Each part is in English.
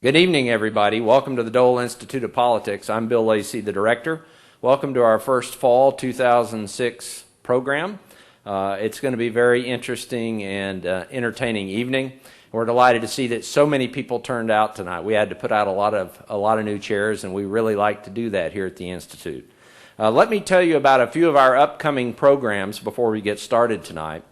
Good evening, everybody. Welcome to the Dole Institute of Politics. I'm Bill Lacey, the director. Welcome to our first fall 2006 program. It's going to be a very interesting and entertaining evening. We're delighted to see that so many people turned out tonight. We had to put out a lot of new chairs, and we really like to do that here at the Institute. Let me tell you about a few of our upcoming programs before we get started tonight.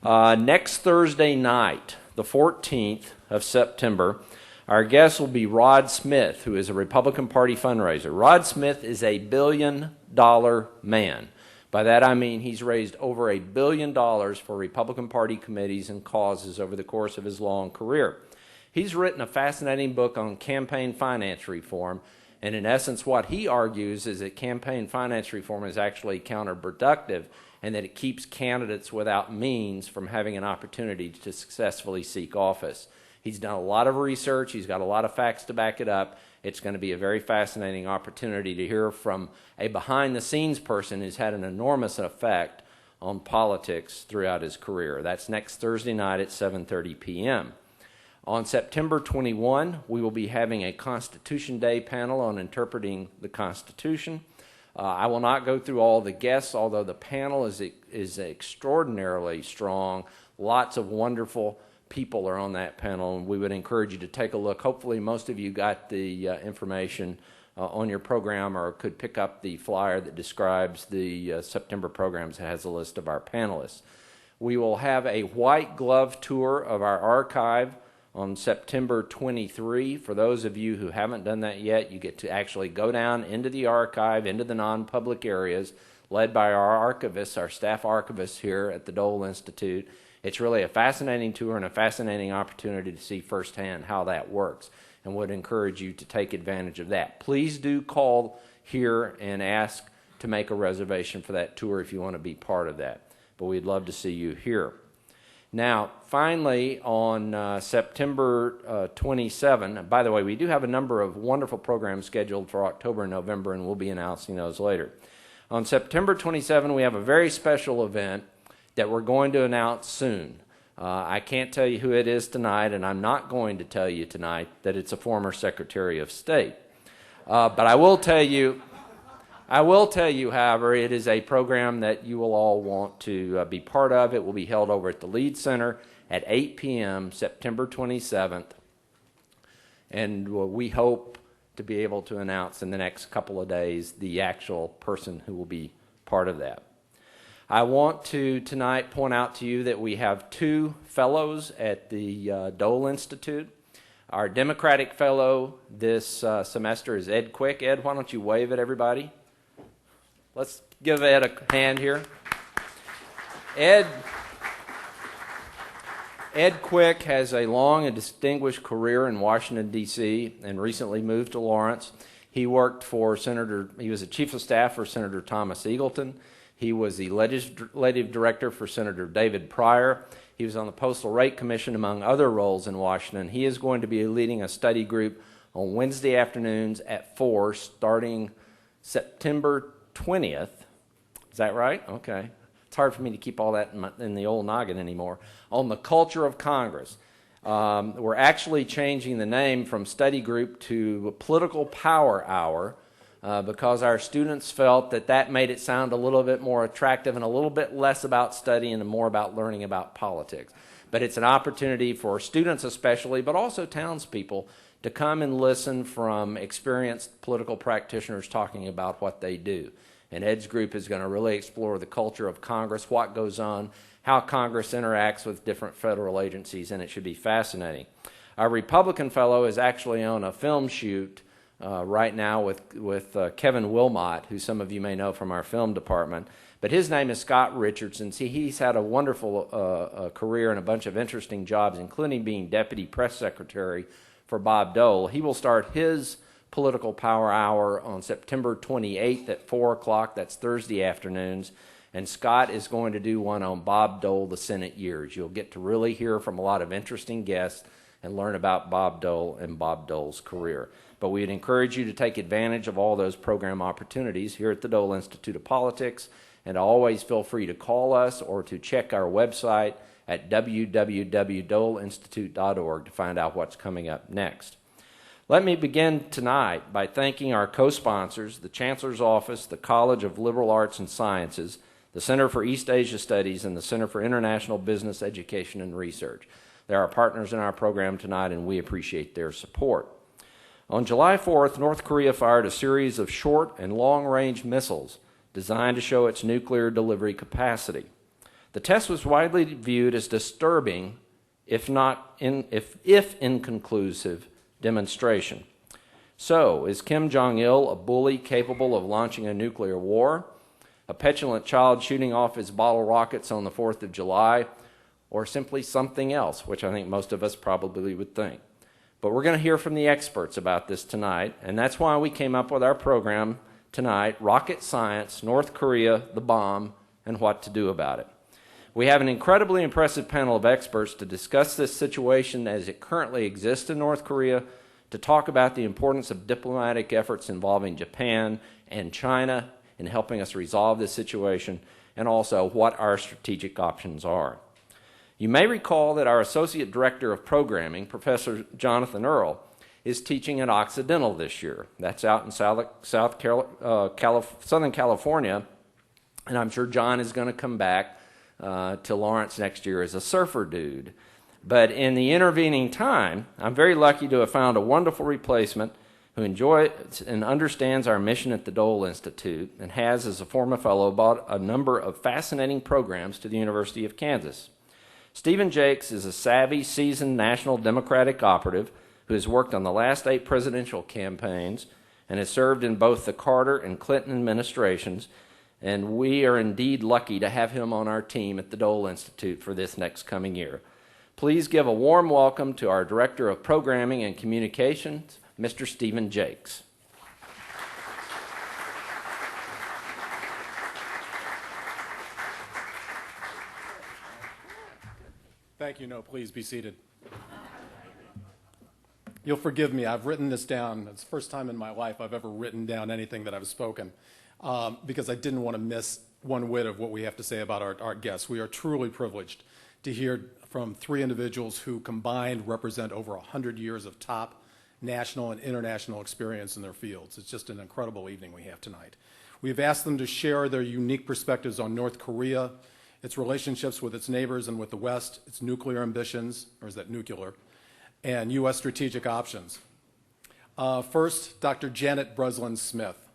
Next Thursday night, the 14th of September, our guest will be Rod Smith, who is a Republican Party fundraiser. Rod Smith is a billion-dollar man. By that I mean he's raised over $1 billion for Republican Party committees and causes over the course of his long career. He's written a fascinating book on campaign finance reform, and in essence what he argues is that campaign finance reform is actually counterproductive and that it keeps candidates without means from having an opportunity to successfully seek office. He's done a lot of research. He's got a lot of facts to back it up. It's going to be a very fascinating opportunity to hear from a behind-the-scenes person who's had an enormous effect on politics throughout his career. That's next Thursday night at 7:30 p.m. On September 21, we will be having a Constitution Day panel on interpreting the Constitution. I will not go through all the guests, although the panel is extraordinarily strong. Lots of wonderful people are on that panel, and we would encourage you to take a look. Hopefully most of you got the information on your program or could pick up the flyer that describes the September programs that has a list of our panelists. We will have a white glove tour of our archive on September 23. For those of you who haven't done that yet, you get to actually go down into the archive, into the non-public areas, led by our archivists, our staff archivists here at the Dole Institute. It's really a fascinating tour and a fascinating opportunity to see firsthand how that works, and would encourage you to take advantage of that. Please do call here and ask to make a reservation for that tour if you want to be part of that. But we'd love to see you here. Now, finally, on September 27, by the way, we do have a number of wonderful programs scheduled for October and November, and we'll be announcing those later. On September 27, we have a very special event that we're going to announce soon. I can't tell you who it is tonight, and I'm not going to tell you tonight that it's a former Secretary of State. But I will tell you, however, it is a program that you will all want to be part of. It will be held over at the Lead Center at 8 p.m. September 27th, and we hope to be able to announce in the next couple of days the actual person who will be part of that. I want to tonight point out to you that we have two fellows at the Dole Institute. Our Democratic fellow this semester is Ed Quick. Ed, why don't you wave at everybody? Let's give Ed a hand here. Ed Quick has a long and distinguished career in Washington, D.C., and recently moved to Lawrence. He worked for he was a chief of staff for Senator Thomas Eagleton. He was the legislative director for Senator David Pryor. He was on the Postal Rate Commission, among other roles in Washington. He is going to be leading a study group on Wednesday afternoons at 4, starting September 20th. Is that right? Okay. It's hard for me to keep all that in the old noggin anymore. On the culture of Congress. We're actually changing the name from study group to Political Power Hour, because our students felt that made it sound a little bit more attractive and a little bit less about studying and more about learning about politics. But it's an opportunity for students especially, but also townspeople, to come and listen from experienced political practitioners talking about what they do. And Ed's group is going to really explore the culture of Congress, what goes on, how Congress interacts with different federal agencies, and it should be fascinating. Our Republican fellow is actually on a film shoot right now with Kevin Wilmot, who some of you may know from our film department. But his name is Scott Richardson. See, he's had a wonderful career and a bunch of interesting jobs, including being deputy press secretary for Bob Dole. He will start his Political Power Hour on September 28th at 4 o'clock. That's Thursday afternoons. And Scott is going to do one on Bob Dole, the Senate years. You'll get to really hear from a lot of interesting guests and learn about Bob Dole and Bob Dole's career. But we'd encourage you to take advantage of all those program opportunities here at the Dole Institute of Politics, and always feel free to call us or to check our website at www.doleinstitute.org to find out what's coming up next. Let me begin tonight by thanking our co-sponsors, the Chancellor's Office, the College of Liberal Arts and Sciences, the Center for East Asia Studies, and the Center for International Business Education and Research. They're our partners in our program tonight, and we appreciate their support. On July 4th, North Korea fired a series of short and long-range missiles designed to show its nuclear delivery capacity. The test was widely viewed as disturbing, if inconclusive, demonstration. So, is Kim Jong-il a bully capable of launching a nuclear war, a petulant child shooting off his bottle rockets on the 4th of July, or simply something else, which I think most of us probably would think? But we're going to hear from the experts about this tonight, and that's why we came up with our program tonight, Rocket Science, North Korea, the Bomb, and What to Do About It. We have an incredibly impressive panel of experts to discuss this situation as it currently exists in North Korea, to talk about the importance of diplomatic efforts involving Japan and China in helping us resolve this situation, and also what our strategic options are. You may recall that our Associate Director of Programming, Professor Jonathan Earle, is teaching at Occidental this year. That's out in Southern California, and I'm sure John is going to come back to Lawrence next year as a surfer dude. But in the intervening time, I'm very lucky to have found a wonderful replacement who enjoys and understands our mission at the Dole Institute and has, as a former fellow, brought a number of fascinating programs to the University of Kansas. Stephen Jakes is a savvy, seasoned national Democratic operative who has worked on the last 8 presidential campaigns and has served in both the Carter and Clinton administrations, and we are indeed lucky to have him on our team at the Dole Institute for this next coming year. Please give a warm welcome to our Director of Programming and Communications, Mr. Stephen Jakes. Thank you. No, please be seated. You'll forgive me. I've written this down. It's the first time in my life I've ever written down anything that I've spoken because I didn't want to miss one whit of what we have to say about our guests. We are truly privileged to hear from 3 individuals who combined represent over 100 years of top national and international experience in their fields. It's just an incredible evening we have tonight. We've asked them to share their unique perspectives on North Korea, its relationships with its neighbors and with the West, its nuclear ambitions, or is that nuclear, and U.S. strategic options. First, Dr. Janet Breslin-Smith,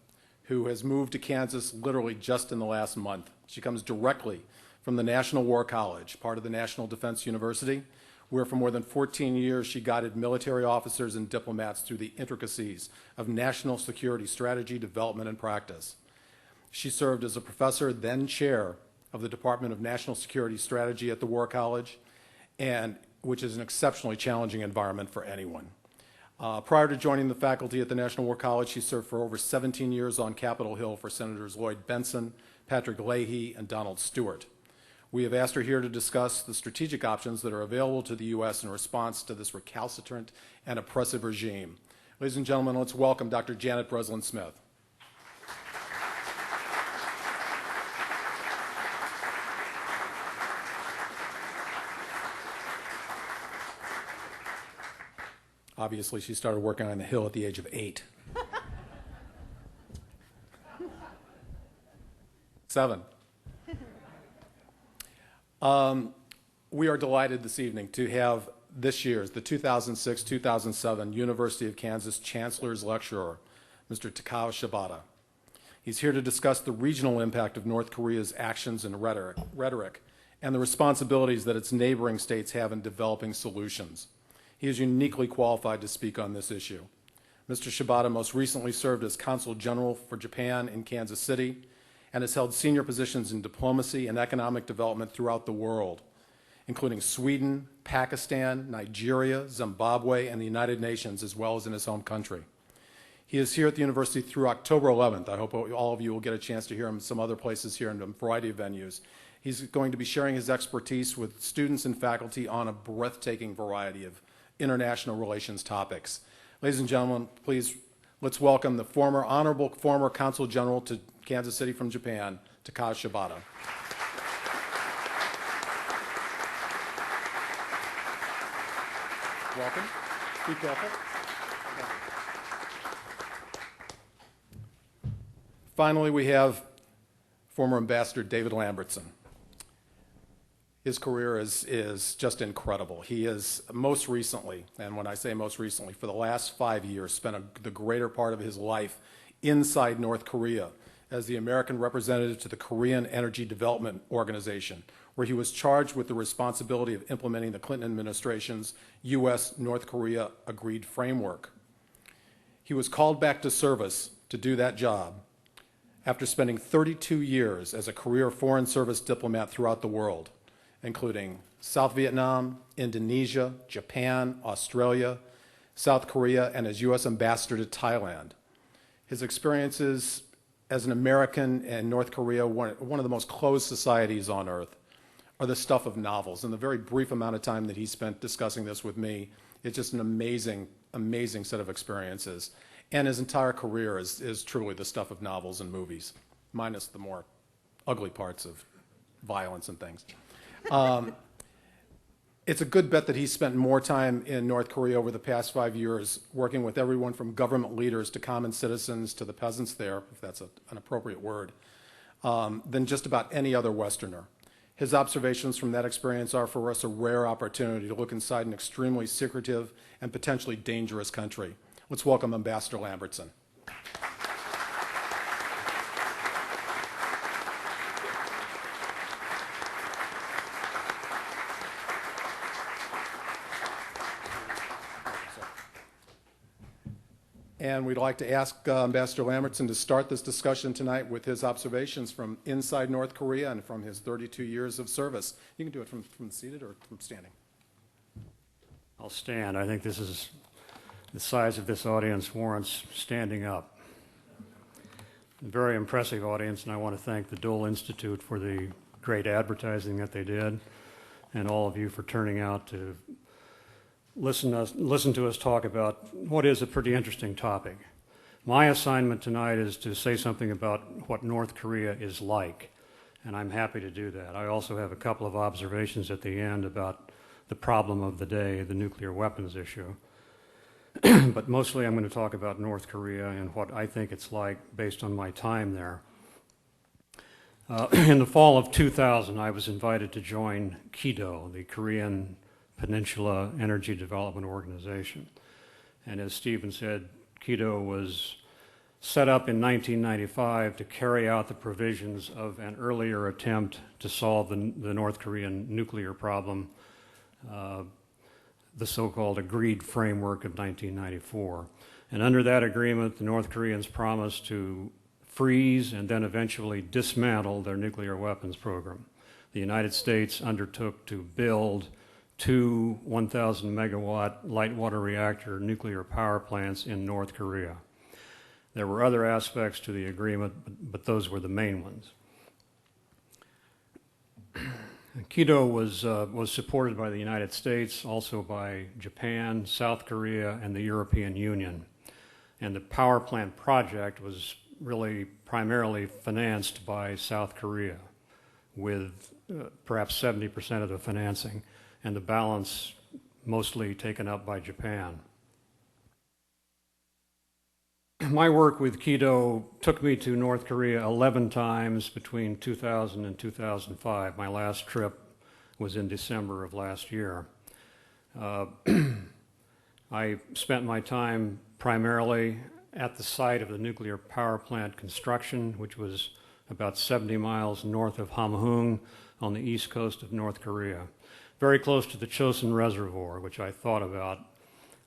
who has moved to Kansas literally just in the last month. She comes directly from the National War College, part of the National Defense University, where for more than 14 years she guided military officers and diplomats through the intricacies of national security strategy, development, and practice. She served as a professor, then chair, of the Department of National Security Strategy at the War College, and which is an exceptionally challenging environment for anyone. Prior to joining the faculty at the National War College, she served for over 17 years on Capitol Hill for Senators Lloyd Bentsen, Patrick Leahy, and Donald Stewart. We have asked her here to discuss the strategic options that are available to the U.S. in response to this recalcitrant and oppressive regime. Ladies and gentlemen, let's welcome Dr. Janet Breslin-Smith. Obviously, she started working on the Hill at the age of 8. 7. We are delighted this evening to have this year's, the 2006-2007 University of Kansas Chancellor's Lecturer, Mr. Takao Shibata. He's here to discuss the regional impact of North Korea's actions and rhetoric and the responsibilities that its neighboring states have in developing solutions. He is uniquely qualified to speak on this issue. Mr. Shibata most recently served as Consul General for Japan in Kansas City and has held senior positions in diplomacy and economic development throughout the world, including Sweden, Pakistan, Nigeria, Zimbabwe, and the United Nations, as well as in his home country. He is here at the university through October 11th. I hope all of you will get a chance to hear him some other places here in a variety of venues. He's going to be sharing his expertise with students and faculty on a breathtaking variety of international relations topics. Ladies and gentlemen, please let's welcome the honorable former Consul General to Kansas City from Japan, Takao Shibata. Welcome. Be careful. finally, we have former Ambassador David Lambertson. His career is just incredible. He is most recently, and when I say most recently, for the last 5 years, spent the greater part of his life inside North Korea as the American representative to the Korean Energy Development Organization, where he was charged with the responsibility of implementing the Clinton administration's U.S.-North Korea agreed framework. He was called back to service to do that job after spending 32 years as a career Foreign Service diplomat throughout the world, including South Vietnam, Indonesia, Japan, Australia, South Korea, and as U.S. Ambassador to Thailand. His experiences as an American in North Korea, one of the most closed societies on earth, are the stuff of novels. In the very brief amount of time that he spent discussing this with me, it's just an amazing, amazing set of experiences. And his entire career is truly the stuff of novels and movies, minus the more ugly parts of violence and things. It's a good bet that he spent more time in North Korea over the past 5 years working with everyone from government leaders to common citizens to the peasants there, if that's an appropriate word, than just about any other Westerner. His observations from that experience are for us a rare opportunity to look inside an extremely secretive and potentially dangerous country. Let's welcome Ambassador Lambertson. And we'd like to ask Ambassador Lambertson to start this discussion tonight with his observations from inside North Korea and from his 32 years of service. You can do it from seated or from standing. I'll stand. I think this is the size of this audience warrants standing up. A very impressive audience, and I want to thank the Dole Institute for the great advertising that they did, and all of you for turning out to listen to us talk about what is a pretty interesting topic. My assignment tonight is to say something about what North Korea is like, and I'm happy to do that. I also have a couple of observations at the end about the problem of the day, the nuclear weapons issue. But mostly I'm going to talk about North Korea and what I think it's like based on my time there. In the fall of 2000, I was invited to join KEDO, the Korean Peninsula Energy Development Organization. And as Stephen said, KEDO was set up in 1995 to carry out the provisions of an earlier attempt to solve the North Korean nuclear problem, the so-called agreed framework of 1994. And under that agreement, the North Koreans promised to freeze and then eventually dismantle their nuclear weapons program. The United States undertook to build 2 1,000 megawatt light water reactor nuclear power plants in North Korea. There were other aspects to the agreement, but those were the main ones. KEDO was supported by the United States, also by Japan, South Korea, and the European Union. And the power plant project was really primarily financed by South Korea, with perhaps 70% of the financing, and the balance mostly taken up by Japan. My work with KEDO took me to North Korea 11 times between 2000 and 2005. My last trip was in December of last year. I spent my time primarily at the site of the nuclear power plant construction, which was about 70 miles north of Hamhung on the east coast of North Korea, very close to the Chosun Reservoir, which I thought about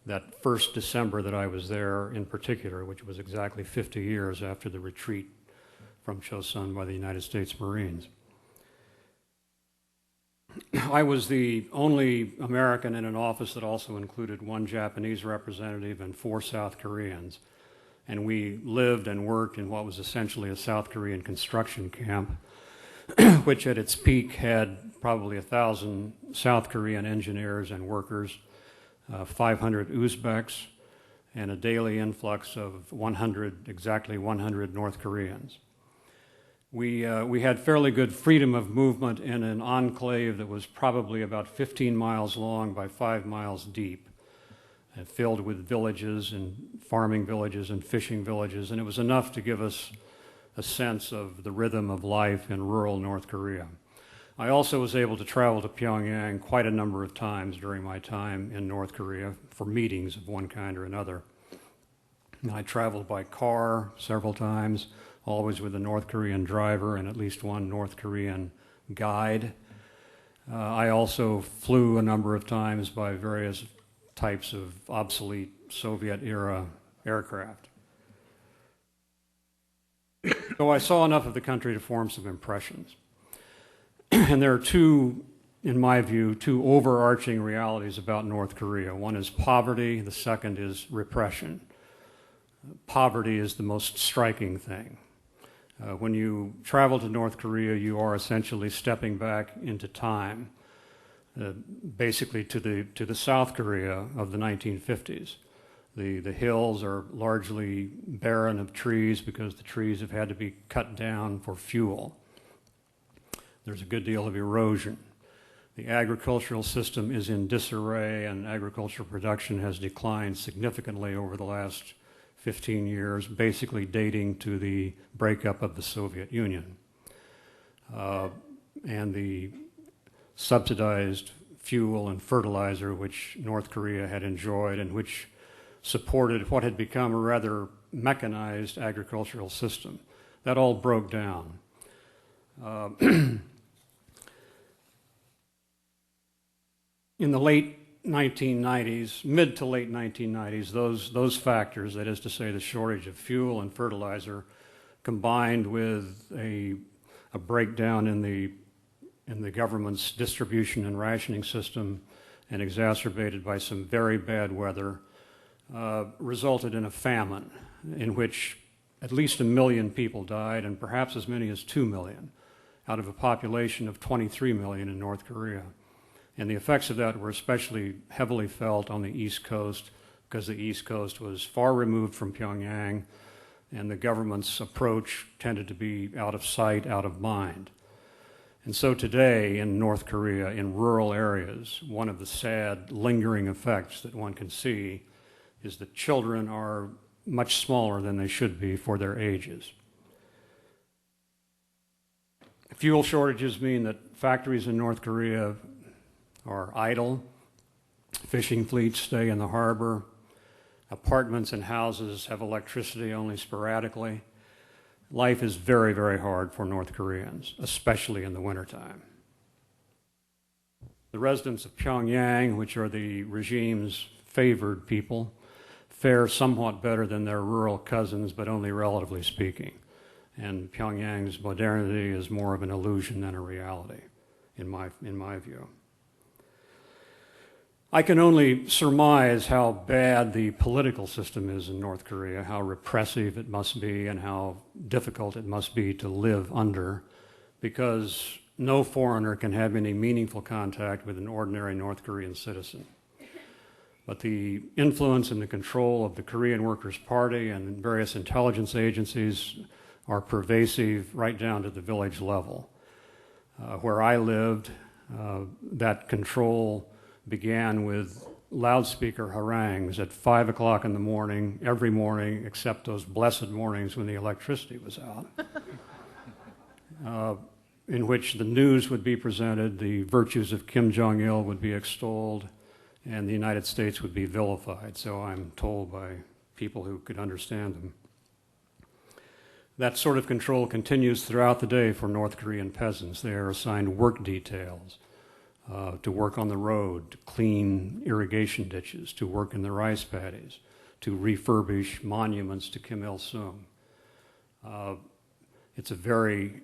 that first December that I was there in particular, which was exactly 50 years after the retreat from Chosun by the United States Marines. I was the only American in an office that also included 1 Japanese representative and 4 South Koreans. And we lived and worked in what was essentially a South Korean construction camp, which at its peak had probably 1,000 South Korean engineers and workers, 500 Uzbeks, and a daily influx of exactly 100 North Koreans. We had fairly good freedom of movement in an enclave that was probably about 15 miles long by 5 miles deep, and filled with villages and farming villages and fishing villages, and it was enough to give us a sense of the rhythm of life in rural North Korea. I also was able to travel to Pyongyang quite a number of times during my time in North Korea for meetings of one kind or another. I traveled by car several times, always with a North Korean driver and at least one North Korean guide. I also flew a number of times by various types of obsolete Soviet-era aircraft. So I saw enough of the country to form some impressions. And there are two, in my view, two overarching realities about North Korea. One is poverty, the second is repression. Poverty is the most striking thing. When you travel to North Korea, you are essentially stepping back into time, basically to the South Korea of the 1950s. The hills are largely barren of trees because the trees have had to be cut down for fuel. There's a good deal of erosion. The agricultural system is in disarray, and agricultural production has declined significantly over the last 15 years, basically dating to the breakup of the Soviet Union. And the subsidized fuel and fertilizer which North Korea had enjoyed and which supported what had become a rather mechanized agricultural system. That all broke down. In the late 1990s, mid to late 1990s, those factors, that is to say the shortage of fuel and fertilizer, combined with a breakdown in the government's distribution and rationing system and exacerbated by some very bad weather, resulted in a famine in which at least 1 million people died and perhaps as many as 2 million out of a population of 23 million in North Korea. And the effects of that were especially heavily felt on the East Coast because the East Coast was far removed from Pyongyang and the government's approach tended to be out of sight, out of mind. And so today in North Korea, in rural areas, one of the sad lingering effects that one can see is that children are much smaller than they should be for their ages. Fuel shortages mean that factories in North Korea are idle, fishing fleets stay in the harbor, apartments and houses have electricity only sporadically. Life is very, very hard for North Koreans, especially in the wintertime. The residents of Pyongyang, which are the regime's favored people, fare somewhat better than their rural cousins, but only relatively speaking. And Pyongyang's modernity is more of an illusion than a reality, in my view. I can only surmise how bad the political system is in North Korea, how repressive it must be, and how difficult it must be to live under, because no foreigner can have any meaningful contact with an ordinary North Korean citizen. But the influence and the control of the Korean Workers' Party and various intelligence agencies are pervasive right down to the village level. Where I lived, that control began with loudspeaker harangues at 5 o'clock in the morning, every morning, except those blessed mornings when the electricity was out, in which the news would be presented, the virtues of Kim Jong-il would be extolled, and the United States would be vilified, so I'm told by people who could understand them. That sort of control continues throughout the day for North Korean peasants. They are assigned work details, to work on the road, to clean irrigation ditches, to work in the rice paddies, to refurbish monuments to Kim Il-sung. It's a very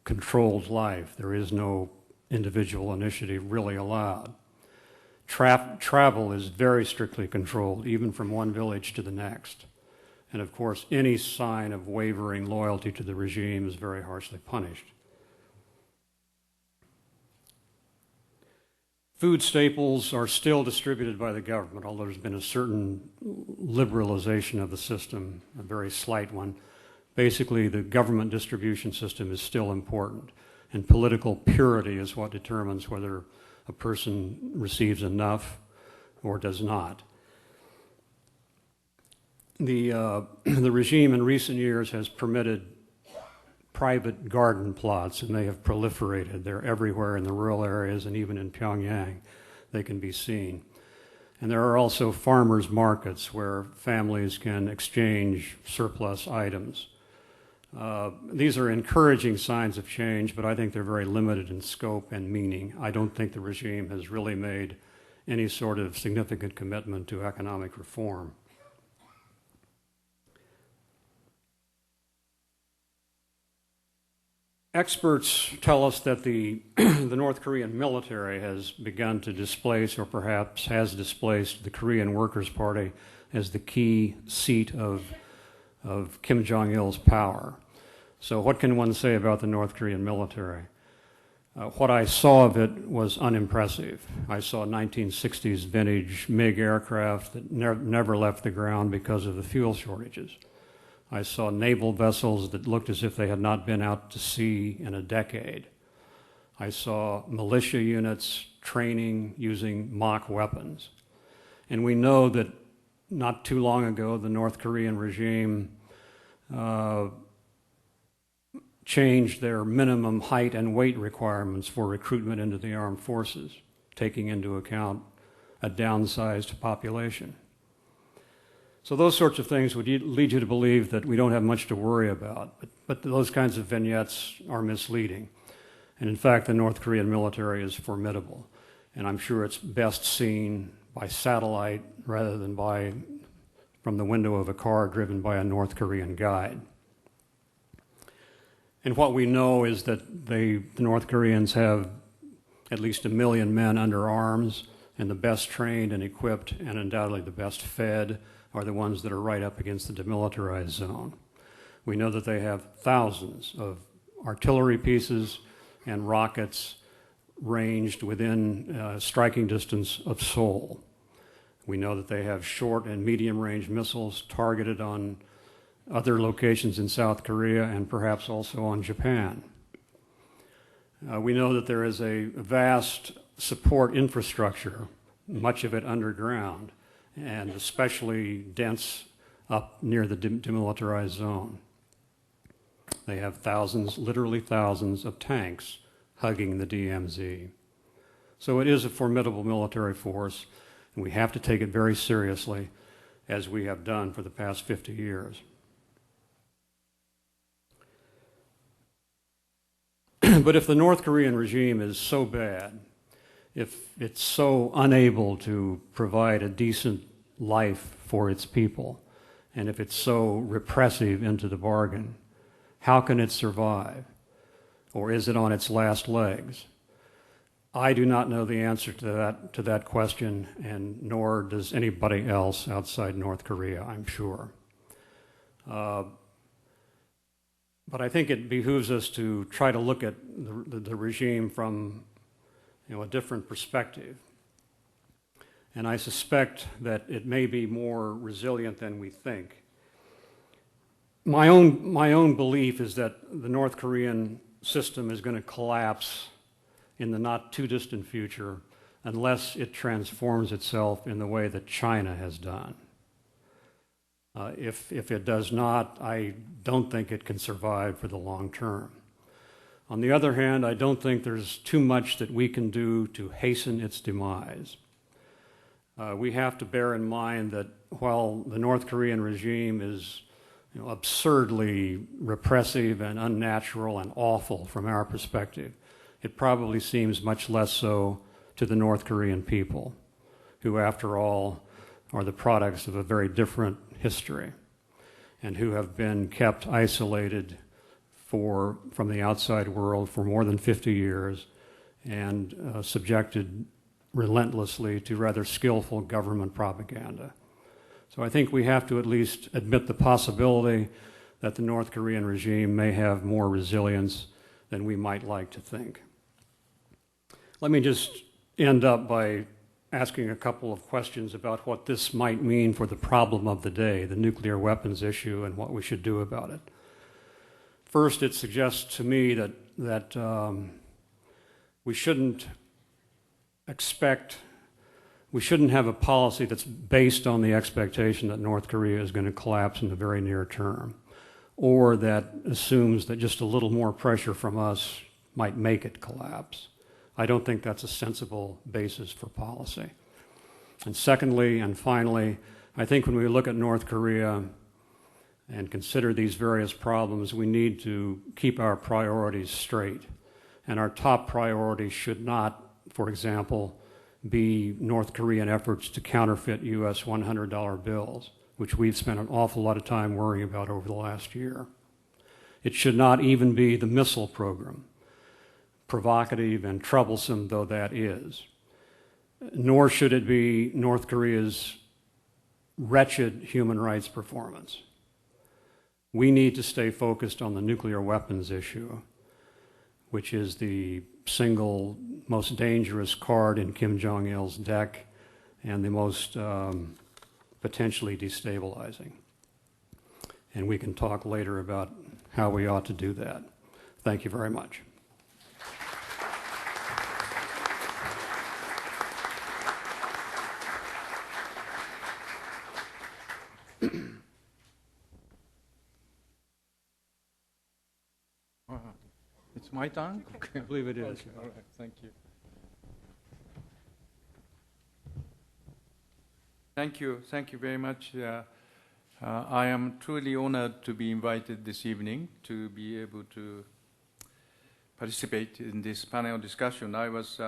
controlled life. There is no individual initiative really allowed. Travel is very strictly controlled, even from one village to the next. And of course, any sign of wavering loyalty to the regime is very harshly punished. Food staples are still distributed by the government, although there's been a certain liberalization of the system, a very slight one. Basically, the government distribution system is still important, and political purity is what determines whether a person receives enough or does not. The regime in recent years has permitted private garden plots, and they have proliferated. They're everywhere in the rural areas, and even in Pyongyang they can be seen. And there are also farmers' markets where families can exchange surplus items. These are encouraging signs of change, but I think they're very limited in scope and meaning. I don't think the regime has really made any sort of significant commitment to economic reform. Experts tell us that the North Korean military has begun to displace, or perhaps has displaced, the Korean Workers' Party as the key seat of Kim Jong-il's power. So what can one say about the North Korean military? What I saw of it was unimpressive. I saw 1960s vintage MiG aircraft that never left the ground because of the fuel shortages. I saw naval vessels that looked as if they had not been out to sea in a decade. I saw militia units training using mock weapons. And we know that not too long ago, the North Korean regime changed their minimum height and weight requirements for recruitment into the armed forces, taking into account a downsized population. So those sorts of things would lead you to believe that we don't have much to worry about, but those kinds of vignettes are misleading. And in fact, the North Korean military is formidable, and I'm sure it's best seen by satellite rather than from the window of a car driven by a North Korean guide. And what we know is that the North Koreans have at least 1 million men under arms, and the best trained and equipped and undoubtedly the best fed are the ones that are right up against the demilitarized zone. We know that they have thousands of artillery pieces and rockets ranged within striking distance of Seoul. We know that they have short and medium range missiles targeted on other locations in South Korea and perhaps also on Japan. We know that there is a vast support infrastructure, much of it underground, and especially dense up near the demilitarized zone. They have thousands, literally thousands, of tanks hugging the DMZ. So it is a formidable military force, and we have to take it very seriously, as we have done for the past 50 years. But if the North Korean regime is so bad, if it's so unable to provide a decent life for its people, and if it's so repressive into the bargain, how can it survive? Or is it on its last legs? I do not know the answer to that question, and nor does anybody else outside North Korea, I'm sure. But I think it behooves us to try to look at the regime from a different perspective. And I suspect that it may be more resilient than we think. My own belief is that the North Korean system is going to collapse in the not too distant future unless it transforms itself in the way that China has done. If it does not, I don't think it can survive for the long term. On the other hand, I don't think there's too much that we can do to hasten its demise. We have to bear in mind that while the North Korean regime is absurdly repressive and unnatural and awful from our perspective, it probably seems much less so to the North Korean people, who, after all, are the products of a very different history and who have been kept isolated from the outside world for more than 50 years and subjected relentlessly to rather skillful government propaganda. So I think we have to at least admit the possibility that the North Korean regime may have more resilience than we might like to think. Let me just end up by asking a couple of questions about what this might mean for the problem of the day, the nuclear weapons issue, and what we should do about it. First, it suggests to me that we shouldn't have a policy that's based on the expectation that North Korea is going to collapse in the very near term. or that assumes that just a little more pressure from us might make it collapse. I don't think that's a sensible basis for policy. And secondly, and finally, I think when we look at North Korea and consider these various problems, we need to keep our priorities straight. And our top priority should not, for example, be North Korean efforts to counterfeit US $100 bills, which we've spent an awful lot of time worrying about over the last year. It should not even be the missile program, provocative and troublesome though that is. Nor should it be North Korea's wretched human rights performance. We need to stay focused on the nuclear weapons issue, which is the single most dangerous card in Kim Jong-il's deck and the most potentially destabilizing. And we can talk later about how we ought to do that. Thank you very much. It's my turn? I believe it is. Okay. All right. Thank you. Thank you. Thank you very much. I am truly honored to be invited this evening to be able to participate in this panel discussion. As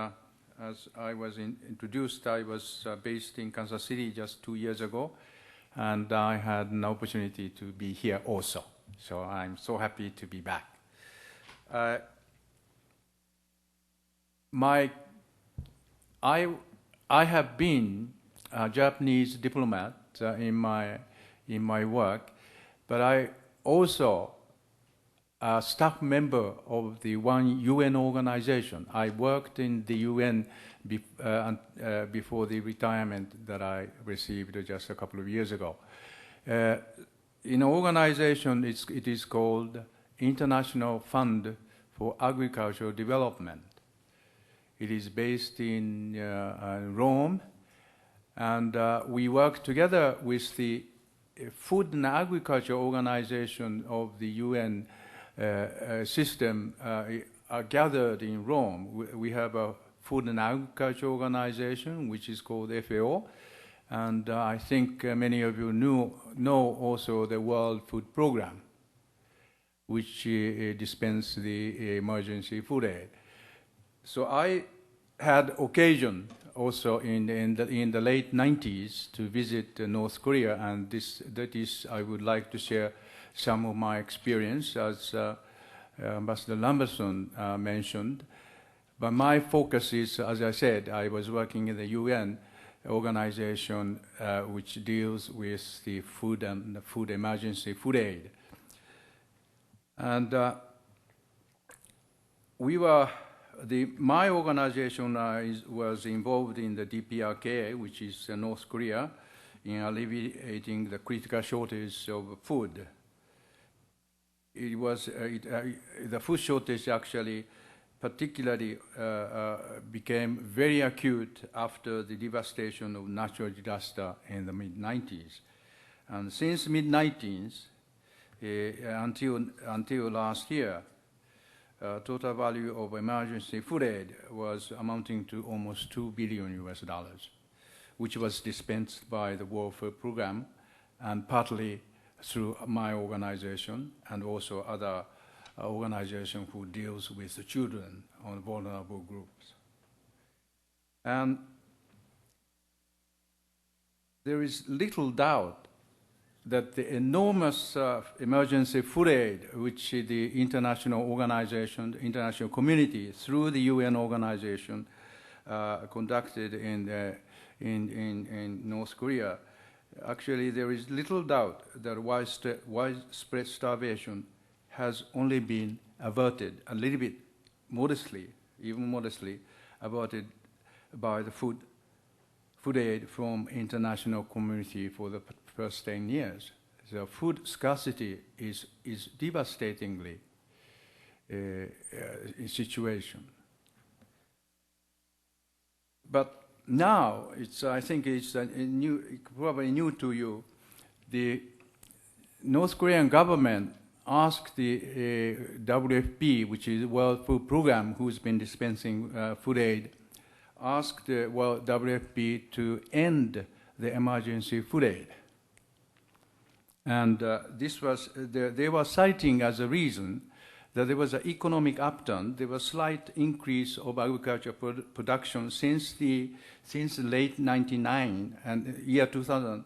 I was introduced, I was based in Kansas City just 2 years ago, and I had an opportunity to be here also. So I'm so happy to be back. I have been a Japanese diplomat in my work, but I also a staff member of the one UN organization. I worked in the UN before the retirement that I received just a couple of years ago. In an organization, it is called International Fund for Agricultural Development. It is based in Rome, and we work together with the Food and Agriculture Organization of the UN system are gathered in Rome. We have a Food and Agriculture Organization, which is called FAO, and I think many of you know also the World Food Program, which dispenses the emergency food aid. So I had occasion also in the late 90s to visit North Korea, and I would like to share some of my experience, as Ambassador Lambertson mentioned. But my focus is, as I said, I was working in the UN organization which deals with the food and the food emergency food aid. And my organization was involved in the DPRK, which is North Korea, in alleviating the critical shortage of food. The food shortage actually particularly became very acute after the devastation of natural disaster in the mid-90s. And since mid-90s, until last year, total value of emergency food aid was amounting to almost $2 billion, which was dispensed by the World Food Program, and partly through my organization and also other organizations who deals with the children on vulnerable groups. And there is little doubt that the enormous emergency food aid, which the international organization, the international community, through the UN organization, conducted in North Korea, actually there is little doubt that widespread starvation has only been averted a little bit modestly, even modestly, averted by the food aid from international community for the first 10 years. The food scarcity is devastatingly a situation. But now, I think it's probably new to you. The North Korean government asked the WFP, which is World Food Program, who's been dispensing food aid, asked the WFP to end the emergency food aid. And this was, they were citing as a reason that there was an economic upturn. There was a slight increase of agriculture production since the late 99 and year 2000,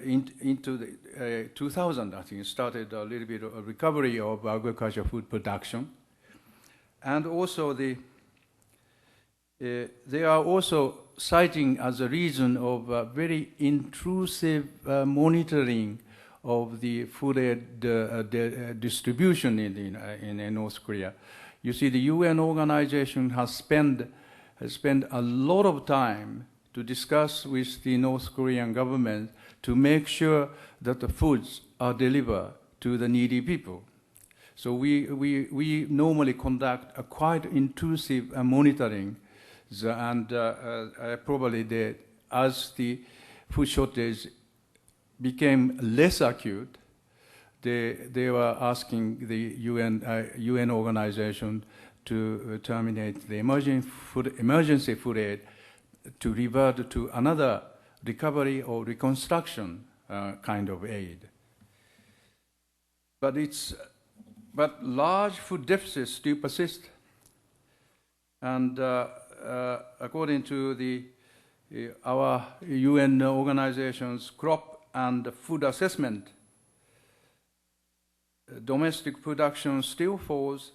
into the 2000, I think, started a little bit of a recovery of agriculture food production. And also they are also citing as a reason of very intrusive monitoring of the food aid distribution in North Korea. You see, the UN organization has spent a lot of time to discuss with the North Korean government to make sure that the foods are delivered to the needy people. So we normally conduct a quite intrusive monitoring, and probably as the food shortage became less acute, they were asking the UN organization to terminate the emergency food aid to revert to another recovery or reconstruction kind of aid. But large food deficits still persist, and according to our UN organization's crop and food assessment, domestic production still falls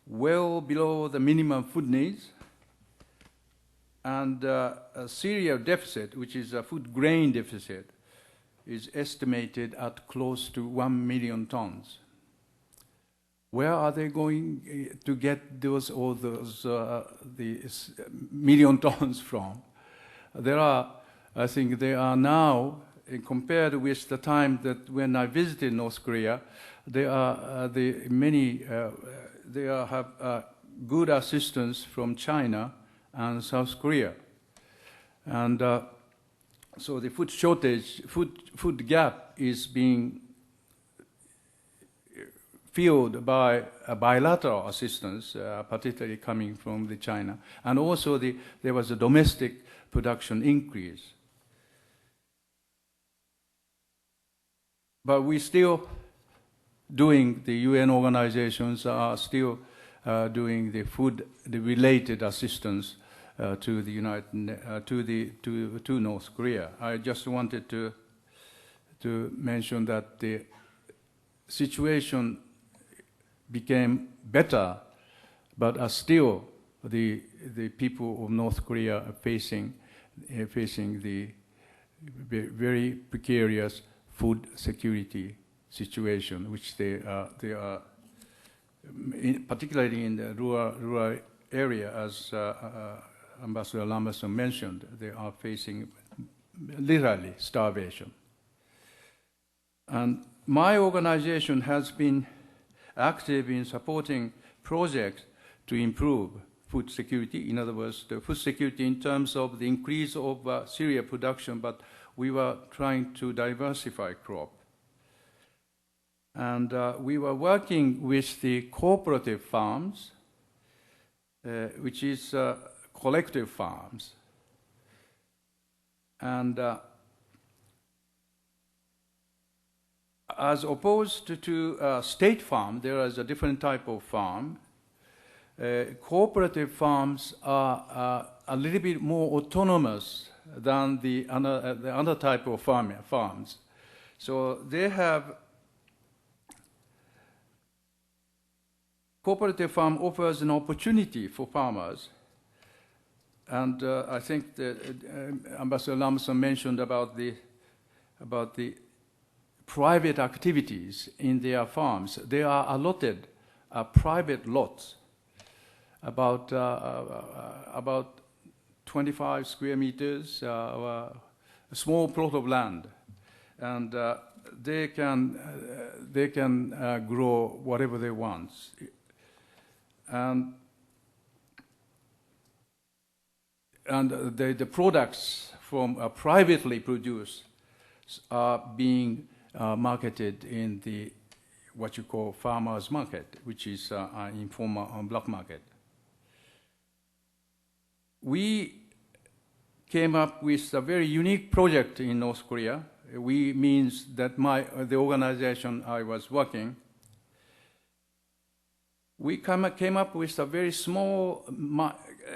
well below the minimum food needs, and a cereal deficit, which is a food grain deficit, is estimated at close to 1 million tons. Where are they going to get the million tons from? I think there are now, compared with the time that when I visited North Korea, there have good assistance from China and South Korea. And so the food shortage, food gap is being filled by bilateral assistance, particularly coming from China. And also there was a domestic production increase. But we still doing, the UN organizations are still doing the related assistance to North Korea. I just wanted to mention that the situation became better, but still the people of North Korea are facing the very precarious food security situation, which they are particularly in the rural area, as Ambassador Lambertson mentioned, they are facing literally starvation. And my organization has been active in supporting projects to improve food security. In other words, the food security in terms of the increase of cereal production, but we were trying to diversify crop. And we were working with the cooperative farms, which is collective farms. And as opposed to state farm, there is a different type of farm. Cooperative farms are a little bit more autonomous than the other type of farms. So they have, cooperative farm offers an opportunity for farmers. And I think that Ambassador Lambertson mentioned about the private activities in their farms. They are allotted private lots, about 25 square meters, a small plot of land, and they can grow whatever they want, and the products from privately produced are being marketed in the what you call farmers market, which is an informal black market. We came up with a very unique project in North Korea. We means that the organization I was working, we came up with a very small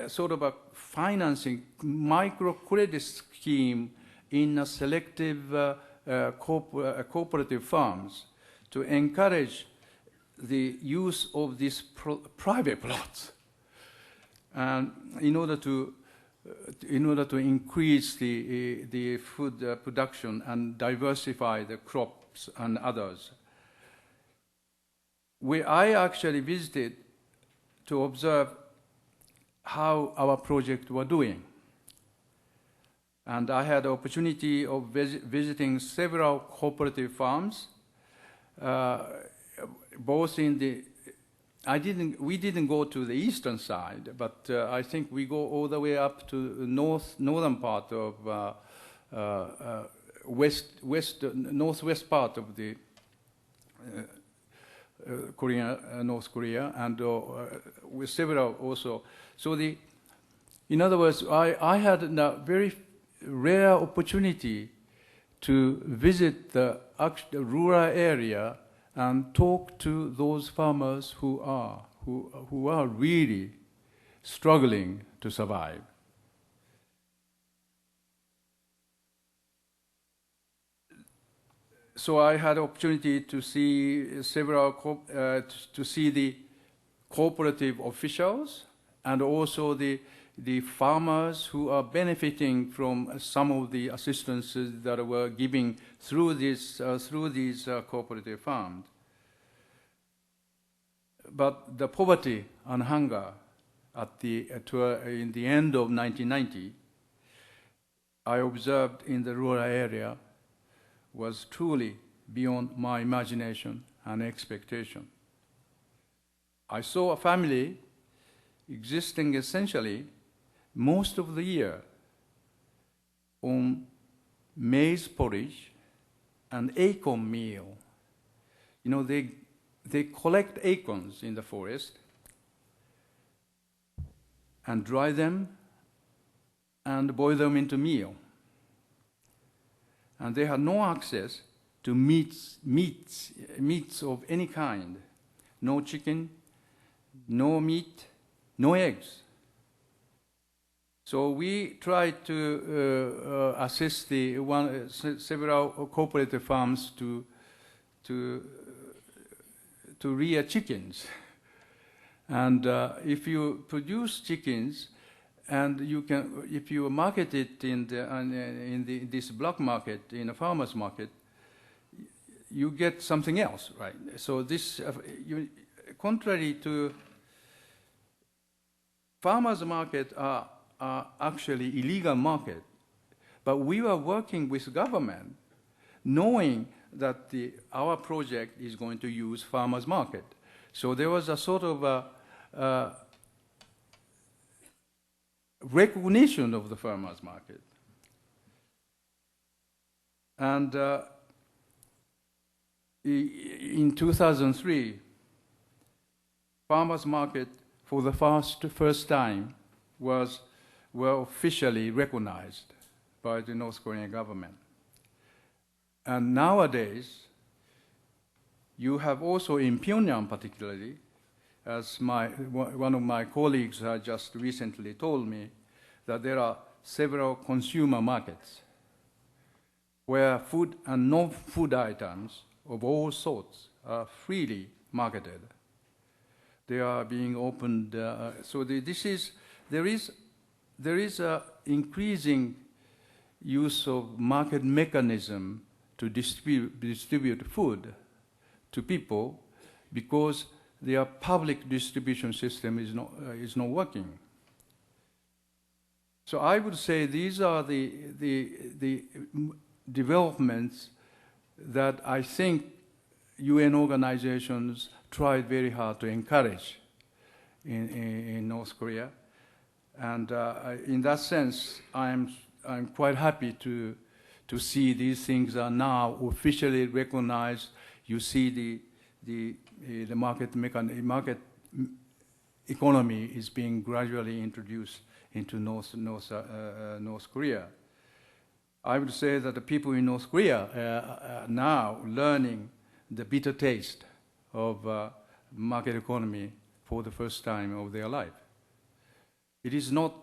sort of a financing microcredit scheme in a selective cooperative farms to encourage the use of these private plots, and in order to increase the food production and diversify the crops and others. I actually visited to observe how our project were doing. And I had the opportunity of visiting several cooperative farms, both in the, we didn't go to the eastern side, but I think we go all the way up to northern part of northwest part of the North Korea, and with several also. So in other words, I had a very rare opportunity to visit the rural area and talk to those farmers who are really struggling to survive. So I had opportunity to see to see the cooperative officials and also the farmers who are benefiting from some of the assistances that were giving through these cooperative farms. But the poverty and hunger in the end of 1990, I observed in the rural area, was truly beyond my imagination and expectation. I saw a family existing essentially most of the year on maize porridge and acorn meal. You know, they collect acorns in the forest and dry them and boil them into meal. And they had no access to meats of any kind. No chicken, no meat, no eggs. So we tried to assist several cooperative farms to rear chickens. And if you produce chickens, and if you market it in this black market, in a farmer's market, you get something else, right? So this, contrary to farmer's market are actually illegal market, but we were working with government, knowing that our project is going to use farmer's market. So there was a sort of recognition of the farmers' market. And in 2003, farmers' market for the first time were officially recognized by the North Korean government. And nowadays, you have also in Pyongyang particularly, as one of my colleagues just recently told me, that there are several consumer markets where food and non-food items of all sorts are freely marketed. They are being opened. So there is a increasing use of market mechanism to distribute food to people because their public distribution system is not working. So I would say these are the developments that I think UN organizations tried very hard to encourage in North Korea. And in that sense, I'm quite happy to see these things are now officially recognized. You see the market economy is being gradually introduced into North Korea. I would say that the people in North Korea are now learning the bitter taste of market economy for the first time of their life. It is not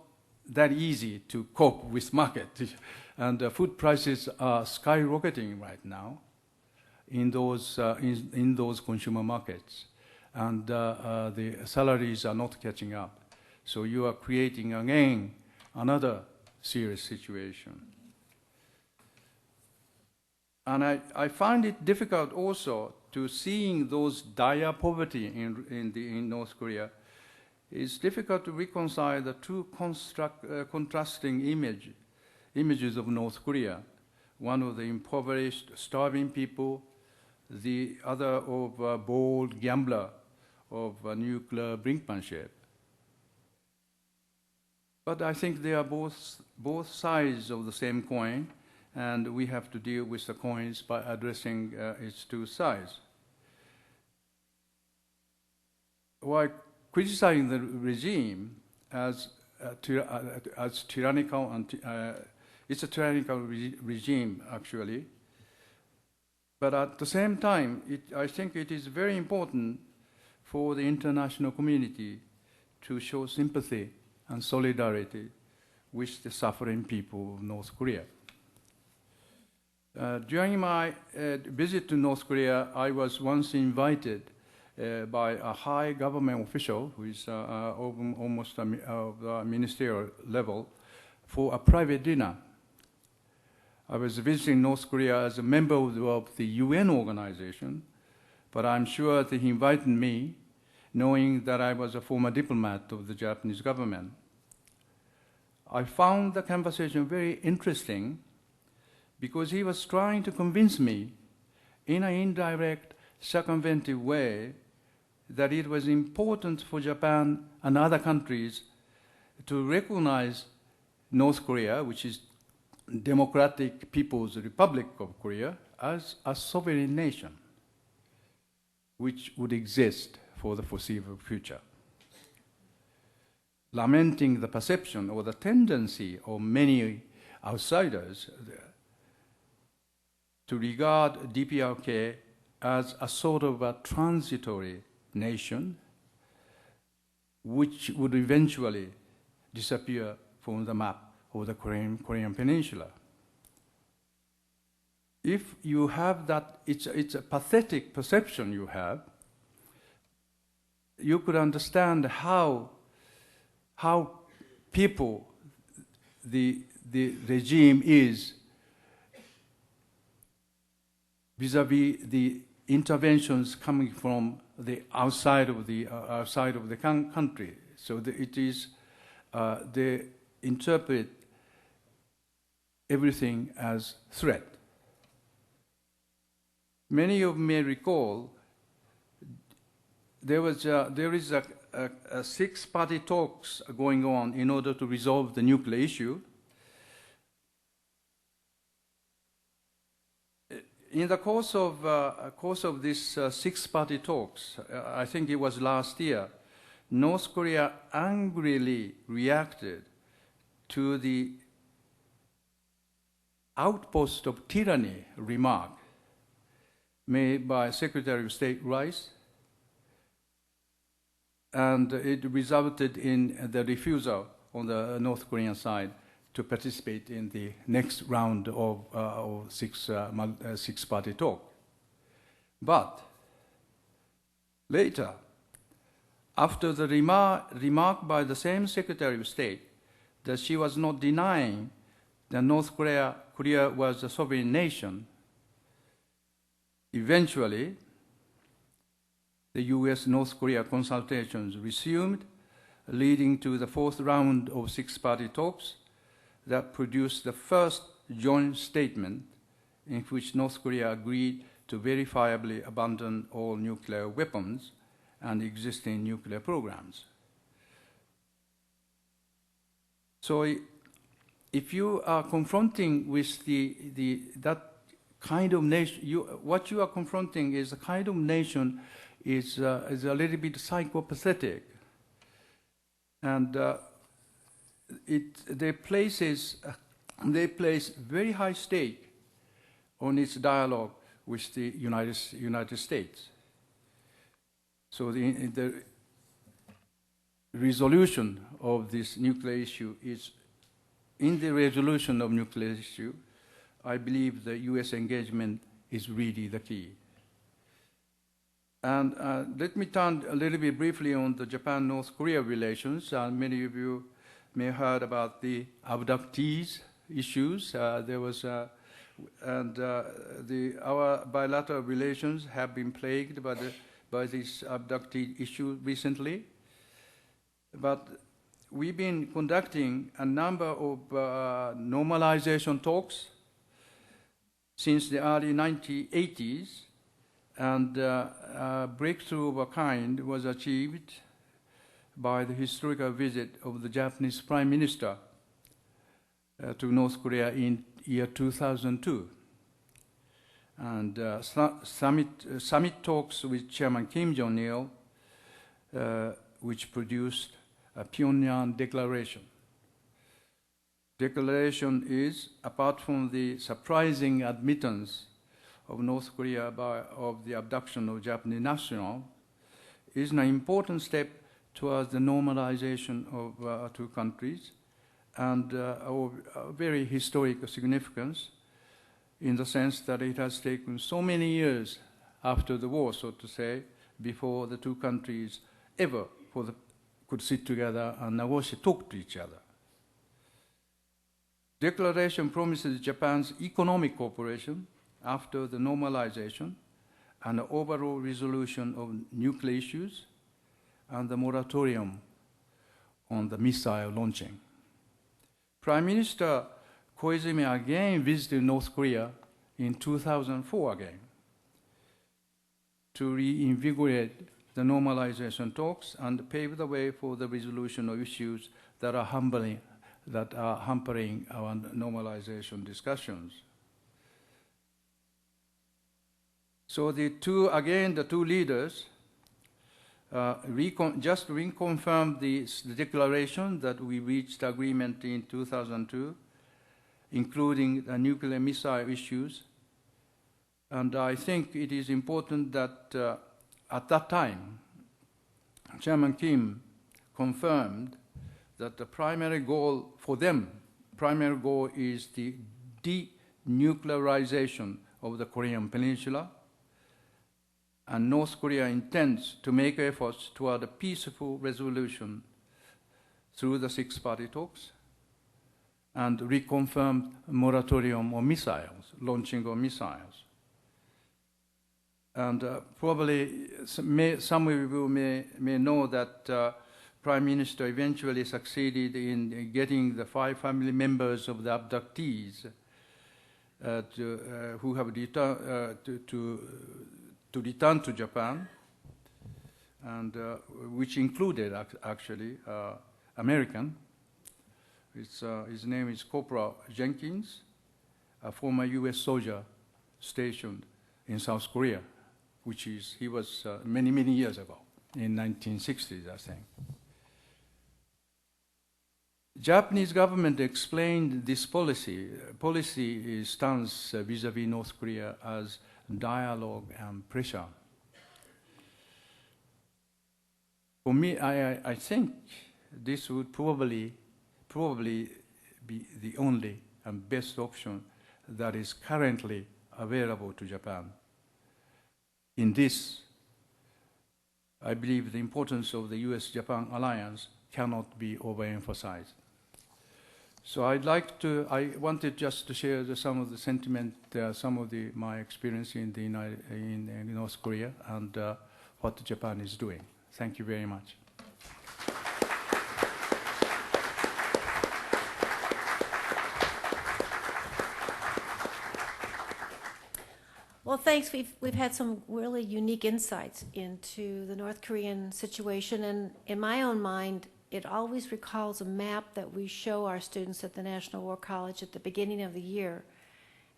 that easy to cope with market, and food prices are skyrocketing right now in those consumer markets, and the salaries are not catching up. So you are creating again another serious situation. And I find it difficult also to seeing those dire poverty in North Korea. It's difficult to reconcile the two contrasting images of North Korea. One of the impoverished, starving people, the other of a bold gambler of nuclear brinkmanship. But I think they are both sides of the same coin, and we have to deal with the coins by addressing its two sides. While criticizing the regime as tyrannical, and it's a tyrannical regime actually, but at the same time, I think it is very important for the international community to show sympathy and solidarity with the suffering people of North Korea. During my visit to North Korea, I was once invited by a high government official who is almost of the ministerial level for a private dinner. I was visiting North Korea as a member of the UN organization, but I'm sure that he invited me knowing that I was a former diplomat of the Japanese government. I found the conversation very interesting because he was trying to convince me in an indirect, circumventive way that it was important for Japan and other countries to recognize North Korea, which is Democratic People's Republic of Korea, as a sovereign nation, which would exist for the foreseeable future. Lamenting the perception or the tendency of many outsiders to regard DPRK as a sort of a transitory nation which would eventually disappear from the map of the Korean Peninsula. If you have that, it's a pathetic perception you have, you could understand how people, the regime is vis-a-vis the interventions coming from the outside of the country. So they interpret everything as threat. Many of you may recall there is a six-party talks going on in order to resolve the nuclear issue. In the course of this six-party talks, I think it was last year, North Korea angrily reacted to the outpost of tyranny remark made by Secretary of State Rice, and it resulted in the refusal on the North Korean side to participate in the next round of six-party talk. But later, after the remark by the same Secretary of State that she was not denying that North Korea was a sovereign nation, eventually the U.S.-North Korea consultations resumed, leading to the fourth round of six-party talks that produced the first joint statement in which North Korea agreed to verifiably abandon all nuclear weapons and existing nuclear programs. So if you are confronting with that kind of nation, what you are confronting is a kind of nation is a little bit psychopathic. And they place very high stake on its dialogue with the United States. So the resolution of this nuclear issue is, in the resolution of nuclear issue, I believe the U.S. engagement is really the key. And let me turn a little bit briefly on the Japan-North Korea relations. Many of you may have heard about the abductees issues. Our bilateral relations have been plagued by this abductee issue recently. But we've been conducting a number of normalization talks since the early 1980s, and a breakthrough of a kind was achieved by the historical visit of the Japanese Prime Minister to North Korea in year 2002. And summit talks with Chairman Kim Jong-il, which produced a Pyongyang Declaration. Declaration is, apart from the surprising admittance of North Korea of the abduction of Japanese national, is an important step towards the normalization of two countries, and of very historic significance in the sense that it has taken so many years after the war, so to say, before the two countries ever could sit together and talk to each other. Declaration promises Japan's economic cooperation after the normalization and the overall resolution of nuclear issues and the moratorium on the missile launching. Prime Minister Koizumi again visited North Korea in 2004 again to reinvigorate the normalization talks and pave the way for the resolution of issues that are hampering our normalization discussions. So the two leaders just reconfirmed the declaration that we reached agreement in 2002, including the nuclear missile issues. And I think it is important that at that time, Chairman Kim confirmed that the primary goal for them, is the denuclearization of the Korean Peninsula, and North Korea intends to make efforts toward a peaceful resolution through the six-party talks and reconfirmed moratorium on missiles, launching of missiles. And probably some of you may know that Prime Minister eventually succeeded in getting the 5 family members of the abductees who have to return to Japan, and which included actually American. His name is Corporal Jenkins, a former U.S. soldier stationed in South Korea, he was many, many years ago, in 1960s, I think. Japanese government explained this policy stance vis-à-vis North Korea as dialogue and pressure. For me, I think this would probably be the only and best option that is currently available to Japan. In this, I believe the importance of the US-Japan alliance cannot be overemphasized. So I wanted just to share some of the sentiment, some of my experience in North Korea and what Japan is doing. Thank you very much. Well, thanks. We've had some really unique insights into the North Korean situation, and in my own mind, it always recalls a map that we show our students at the National War College at the beginning of the year.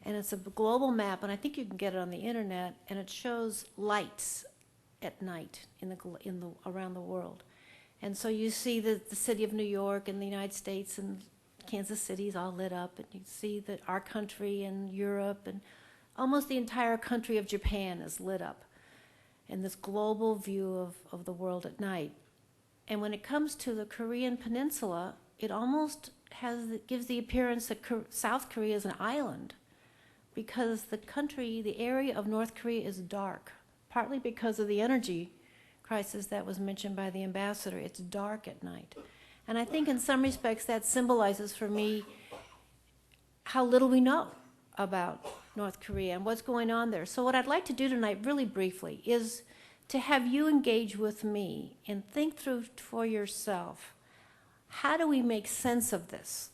And it's a global map, and I think you can get it on the internet, and it shows lights at night around the world. And so you see the city of New York and the United States and Kansas City is all lit up, and you see that our country and Europe and almost the entire country of Japan is lit up in this global view of the world at night. And when it comes to the Korean Peninsula, it almost gives the appearance that South Korea is an island, because the area of North Korea is dark, partly because of the energy crisis that was mentioned by the ambassador. It's dark at night. And I think in some respects that symbolizes for me how little we know about North Korea and what's going on there. So what I'd like to do tonight, really briefly, is to have you engage with me and think through for yourself, how do we make sense of this?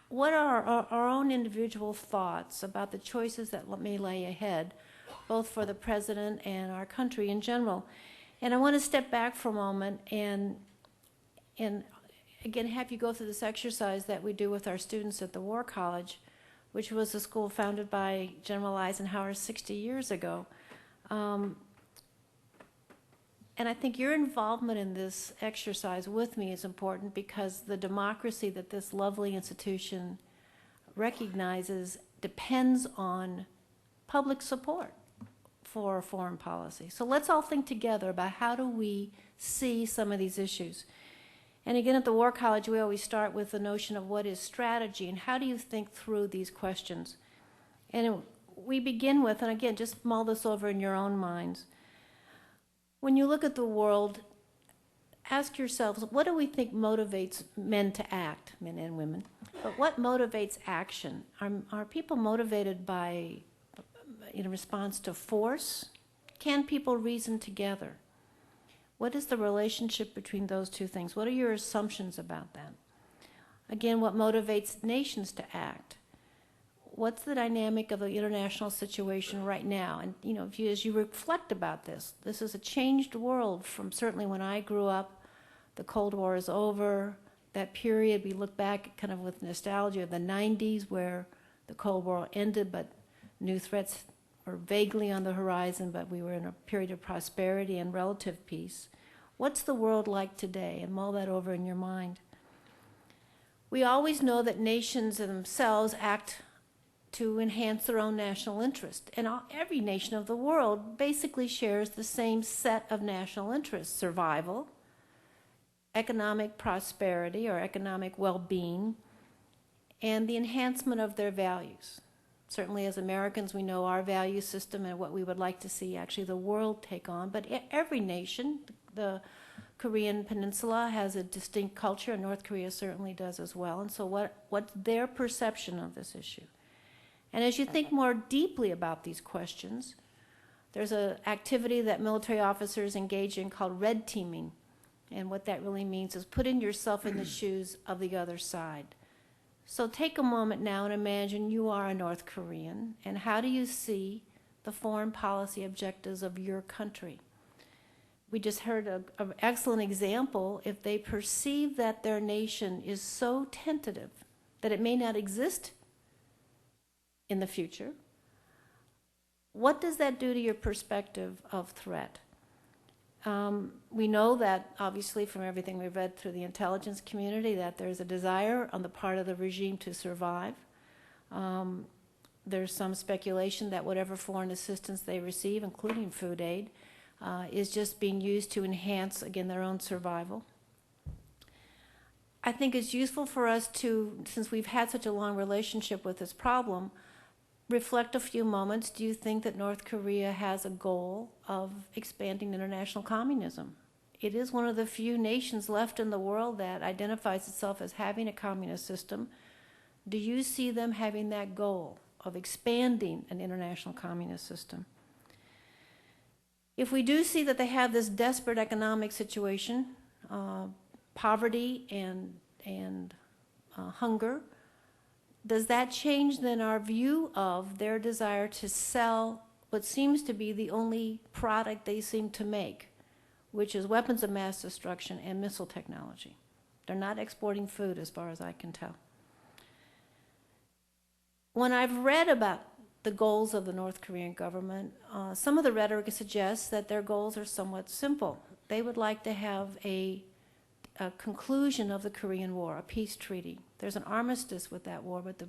What are our own individual thoughts about the choices that may lay ahead, both for the president and our country in general? And I want to step back for a moment and again have you go through this exercise that we do with our students at the War College, which was a school founded by General Eisenhower 60 years ago. And I think your involvement in this exercise with me is important, because the democracy that this lovely institution recognizes depends on public support for foreign policy. So let's all think together about how do we see some of these issues. And again, at the War College, we always start with the notion of what is strategy and how do you think through these questions. And we begin with, and again, just mull this over in your own minds. When you look at the world, ask yourselves, what do we think motivates men to act, men and women? But what motivates action? Are people motivated by, in response to force? Can people reason together? What is the relationship between those two things? What are your assumptions about that? Again, what motivates nations to act? What's the dynamic of the international situation right now? And as you reflect about this is a changed world from certainly when I grew up. The Cold War is over. That period, we look back kind of with nostalgia of the 90s, where the Cold War ended, but new threats were vaguely on the horizon, but we were in a period of prosperity and relative peace. What's the world like today? And mull that over in your mind. We always know that nations themselves act to enhance their own national interest. And every nation of the world basically shares the same set of national interests: survival, economic prosperity or economic well-being, and the enhancement of their values. Certainly as Americans, we know our value system and what we would like to see actually the world take on. But every nation, the Korean Peninsula has a distinct culture, and North Korea certainly does as well. And so what's their perception of this issue? And as you think more deeply about these questions, there's an activity that military officers engage in called red teaming. And what that really means is putting yourself in the shoes of the other side. So take a moment now and imagine you are a North Korean, and how do you see the foreign policy objectives of your country? We just heard an excellent example. If they perceive that their nation is so tentative that it may not exist in the future, what does that do to your perspective of threat? We know that, obviously, from everything we've read through the intelligence community, that there's a desire on the part of the regime to survive. There's some speculation that whatever foreign assistance they receive, including food aid, is just being used to enhance, again, their own survival. I think it's useful for us to, since we've had such a long relationship with this problem, reflect a few moments. Do you think that North Korea has a goal of expanding international communism? It is one of the few nations left in the world that identifies itself as having a communist system. Do you see them having that goal of expanding an international communist system? If we do see that they have this desperate economic situation, poverty and hunger, does that change then our view of their desire to sell what seems to be the only product they seem to make, which is weapons of mass destruction and missile technology? They're not exporting food as far as I can tell. when I've read about the goals of the North Korean government, some of the rhetoric suggests that their goals are somewhat simple. They would like to have a conclusion of the Korean War, a peace treaty. There's an armistice with that war, but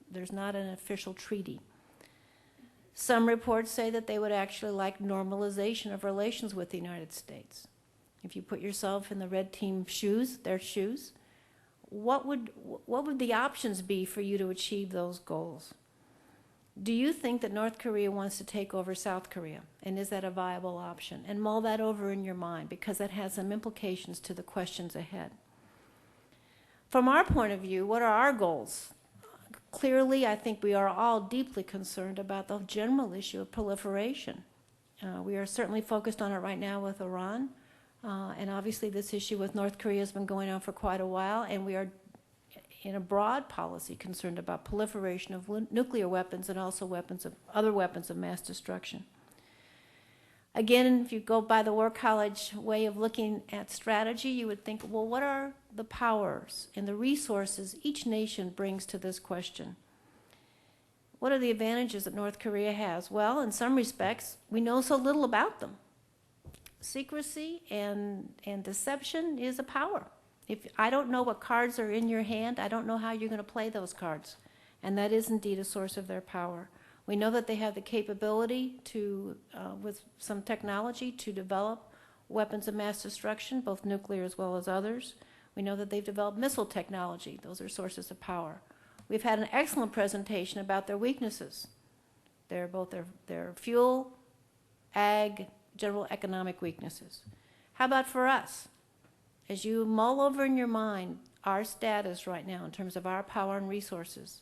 there's not an official treaty. Some reports say that they would actually like normalization of relations with the United States. If you put yourself in the red team shoes, their shoes, what would the options be for you to achieve those goals? Do you think that North Korea wants to take over South Korea? And is that a viable option? And mull that over in your mind, because that has some implications to the questions ahead. From our point of view, what are our goals? Clearly, I think we are all deeply concerned about the general issue of proliferation. We are certainly focused on it right now with Iran. And obviously this issue with North Korea has been going on for quite a while, and we are in a broad policy concerned about proliferation of nuclear weapons and also other weapons of mass destruction. Again, if you go by the War College way of looking at strategy, you would think, well, what are the powers and the resources each nation brings to this question? What are the advantages that North Korea has? Well, in some respects, we know so little about them. Secrecy and deception is a power. If I don't know what cards are in your hand, I don't know how you're going to play those cards. And that is indeed a source of their power. We know that they have the capability to, with some technology, to develop weapons of mass destruction, both nuclear as well as others. We know that they've developed missile technology. Those are sources of power. We've had an excellent presentation about their weaknesses. They're both their fuel, ag, general economic weaknesses. How about for us? As you mull over in your mind our status right now in terms of our power and resources,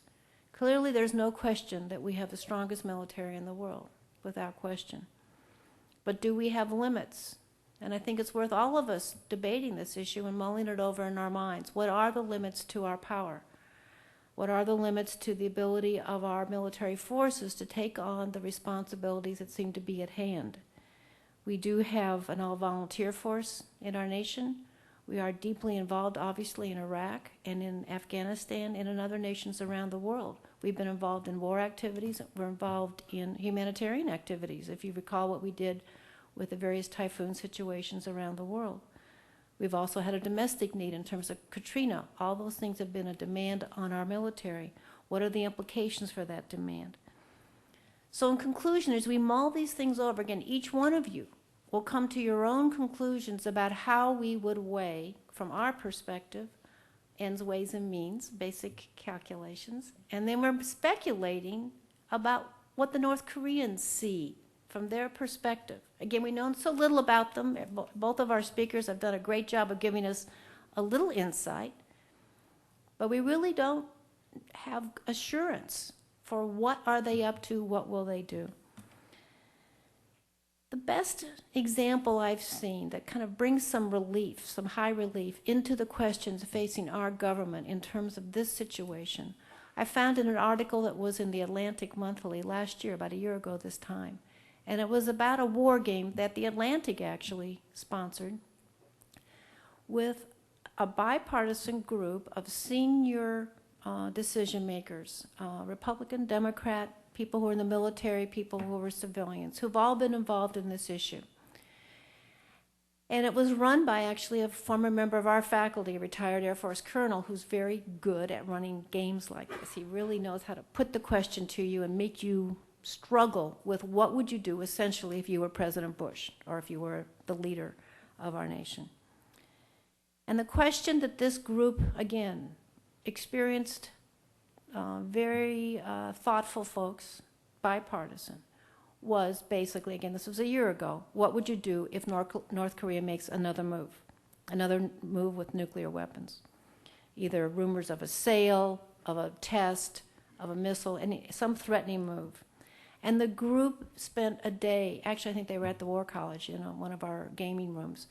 clearly there's no question that we have the strongest military in the world, without question. But do we have limits? And I think it's worth all of us debating this issue and mulling it over in our minds. What are the limits to our power? What are the limits to the ability of our military forces to take on the responsibilities that seem to be at hand? We do have an all-volunteer force in our nation. We are deeply involved, obviously, in Iraq and in Afghanistan and in other nations around the world. We've been involved in war activities. We're involved in humanitarian activities, if you recall what we did with the various typhoon situations around the world. We've also had a domestic need in terms of Katrina. All those things have been a demand on our military. What are the implications for that demand? So in conclusion, as we mull these things over again, each one of you will come to your own conclusions about how we would weigh, from our perspective, ends, ways, and means, basic calculations, and then we're speculating about what the North Koreans see from their perspective. Again, we know so little about them. Both of our speakers have done a great job of giving us a little insight, but we really don't have assurance for what are they up to, what will they do. The best example I've seen that kind of brings some relief, some high relief, into the questions facing our government in terms of this situation, I found in an article that was in the Atlantic Monthly last year, about a year ago this time. And it was about a war game that the Atlantic actually sponsored with a bipartisan group of senior decision makers, Republican, Democrat, people who are in the military, people who were civilians, who've all been involved in this issue. And it was run by actually a former member of our faculty, a retired Air Force colonel, who's very good at running games like this. He really knows how to put the question to you and make you struggle with what would you do essentially if you were President Bush or if you were the leader of our nation. And the question that this group, again, experienced very thoughtful folks, bipartisan, was basically, again, this was a year ago, what would you do if North Korea makes another move with nuclear weapons? Either rumors of a sale, of a test, of a missile, some threatening move. And the group spent a day, actually I think they were at the War College in one of our gaming rooms,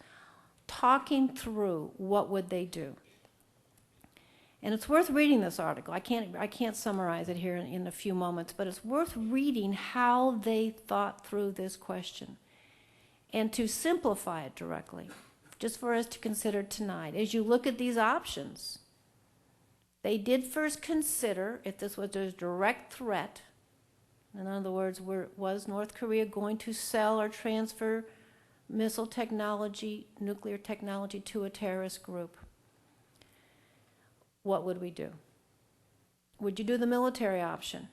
talking through what would they do. And it's worth reading this article. I can't summarize it here in a few moments, but it's worth reading how they thought through this question. And to simplify it directly, just for us to consider tonight, as you look at these options, They did first consider if this was a direct threat. In other words, was North Korea going to sell or transfer missile technology, nuclear technology to a terrorist group? What would we do? Would you do the military option?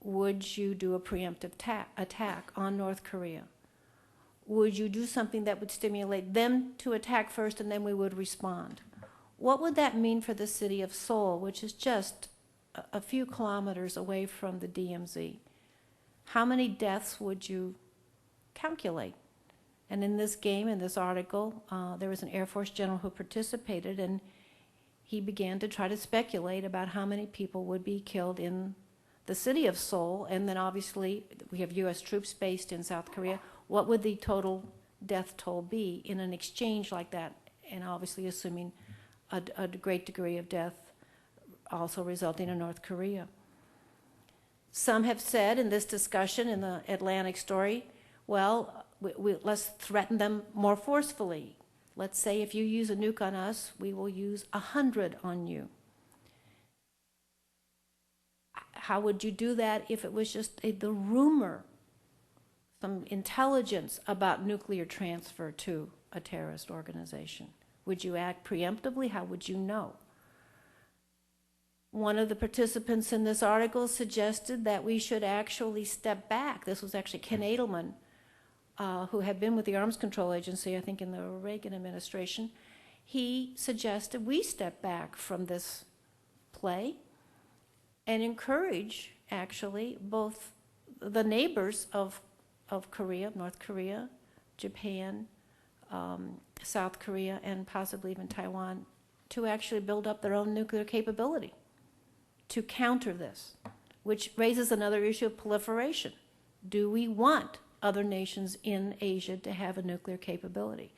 Would you do a preemptive attack on North Korea? Would you do something that would stimulate them to attack first and then we would respond? What would that mean for the city of Seoul, which is just a few kilometers away from the DMZ? How many deaths would you calculate? And in this game, in this article, there was an Air Force general who participated, and he began to try to speculate about how many people would be killed in the city of Seoul, and then obviously we have U.S. troops based in South Korea. What would the total death toll be in an exchange like that? And obviously assuming a great degree of death also resulting in North Korea. Some have said in this discussion in the Atlantic story, well, let's threaten them more forcefully. Let's say if you use a nuke on us, we will use 100 on you. How would you do that if it was just the rumor, some intelligence about nuclear transfer to a terrorist organization? Would you act preemptively? How would you know? One of the participants in this article suggested that we should actually step back. This was actually Ken Edelman, who had been with the Arms Control Agency, I think in the Reagan administration. He suggested we step back from this play and encourage, actually, both the neighbors of Korea, North Korea, Japan, South Korea, and possibly even Taiwan, to actually build up their own nuclear capability to counter this, which raises another issue of proliferation. Do we want other nations in Asia to have a nuclear capability?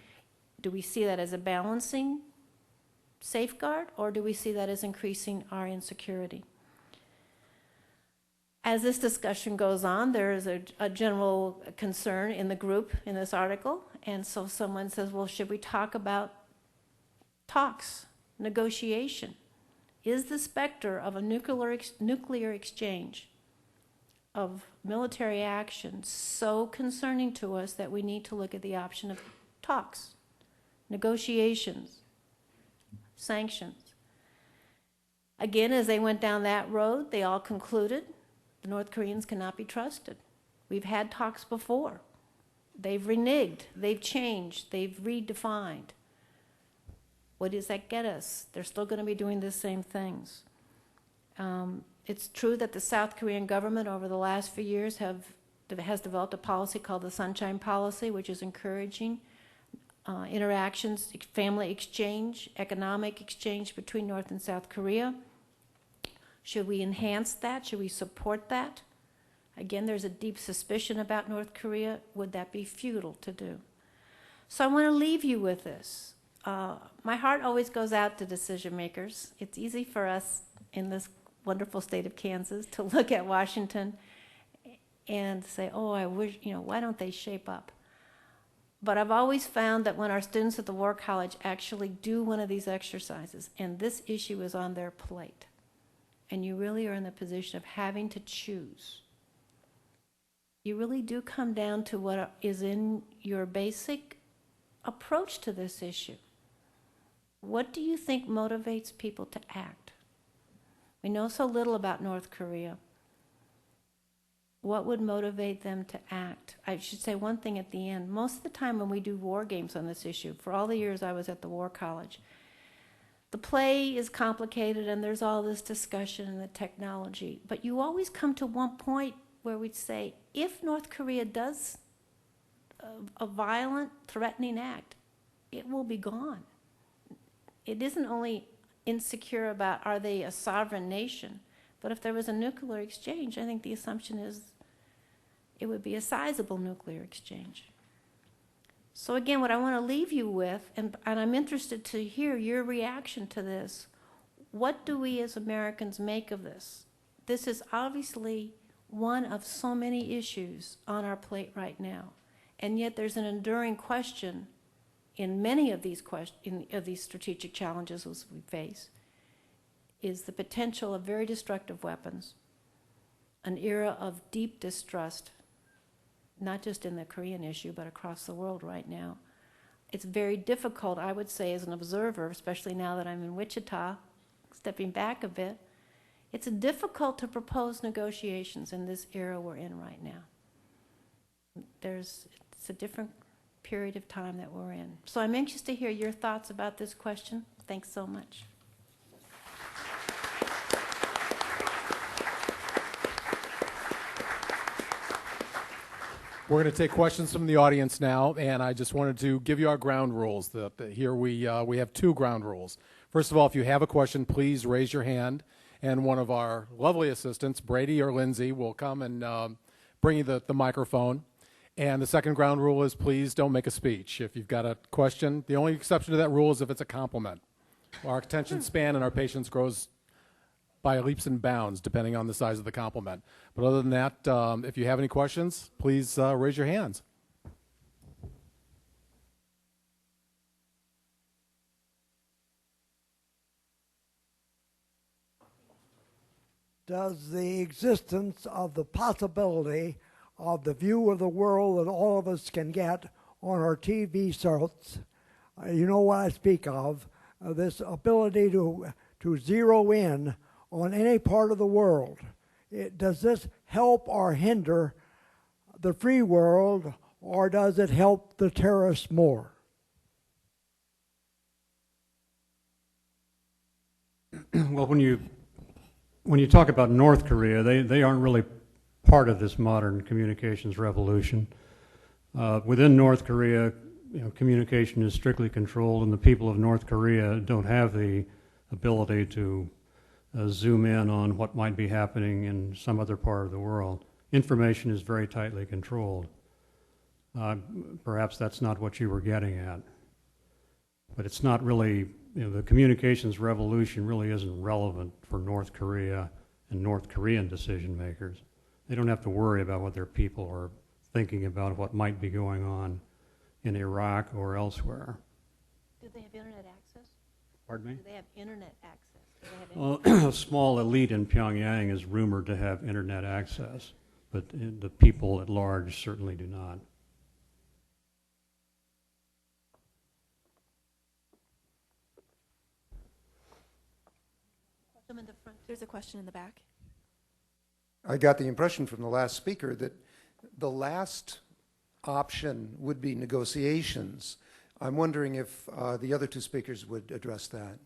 Do we see that as a balancing safeguard, or do we see that as increasing our insecurity? As this discussion goes on, there is a general concern in the group in this article, and so someone says, well, should we talk about talks, negotiation? Is the specter of a nuclear exchange of military action so concerning to us that we need to look at the option of talks, negotiations, sanctions? Again, as they went down that road, they all concluded the North Koreans cannot be trusted. We've had talks before. They've reneged, they've changed, they've redefined. What does that get us? They're still going to be doing the same things. It's true that the South Korean government over the last few years has developed a policy called the Sunshine Policy, which is encouraging interactions, family exchange, economic exchange between North and South Korea. Should we enhance that? Should we support that? Again, there's a deep suspicion about North Korea. Would that be futile to do? So I want to leave you with this. My heart always goes out to decision makers. It's easy for us in this wonderful state of Kansas to look at Washington and say, oh, I wish, why don't they shape up? But I've always found that when our students at the War College actually do one of these exercises, and this issue is on their plate, and you really are in the position of having to choose, you really do come down to what is in your basic approach to this issue. What do you think motivates people to act? We know so little about North Korea. What would motivate them to act? I should say one thing at the end. Most of the time when we do war games on this issue, for all the years I was at the War College, the play is complicated and there's all this discussion and the technology, but you always come to one point where we'd say, if North Korea does a violent, threatening act, it will be gone. It isn't only insecure about are they a sovereign nation, but if there was a nuclear exchange, I think the assumption is it would be a sizable nuclear exchange. So again, what I want to leave you with, and I'm interested to hear your reaction to this, what do we as Americans make of this? This is obviously one of so many issues on our plate right now, and yet there's an enduring question in many of these strategic challenges as we face. is the potential of very destructive weapons, an era of deep distrust, not just in the Korean issue, but across the world right now. It's very difficult, I would say, as an observer, especially now that I'm in Wichita, stepping back a bit, it's difficult to propose negotiations in this era we're in right now. It's a different period of time that we're in. So I'm anxious to hear your thoughts about this question. Thanks so much. We're going to take questions from the audience now, and I just wanted to give you our ground rules. Here we have 2 ground rules. First of all, if you have a question, please raise your hand, and one of our lovely assistants, Brady or Lindsay, will come and bring you the microphone. And the second ground rule is please don't make a speech. If you've got a question, the only exception to that rule is if it's a compliment. Our attention span and our patience grows by leaps and bounds, depending on the size of the compliment. But other than that, if you have any questions, please raise your hands. Does the existence of the possibility of the view of the world that all of us can get on our TV sets, you know what I speak of, this ability to zero in on any part of the world. Does this help or hinder the free world, or does it help the terrorists more? Well, when you talk about North Korea, they aren't really part of this modern communications revolution. Within North Korea, communication is strictly controlled, and the people of North Korea don't have the ability to zoom in on what might be happening in some other part of the world. Information is very tightly controlled. Perhaps that's not what you were getting at. But it's not really, the communications revolution really isn't relevant for North Korea and North Korean decision makers. They don't have to worry about what their people are thinking about what might be going on in Iraq or elsewhere. Do they have internet access? Pardon me? Do they have internet access? Well, a small elite in Pyongyang is rumored to have internet access, but the people at large certainly do not. In the front. There's a question in the back. I got the impression from the last speaker that the last option would be negotiations. I'm wondering if the other 2 speakers would address that.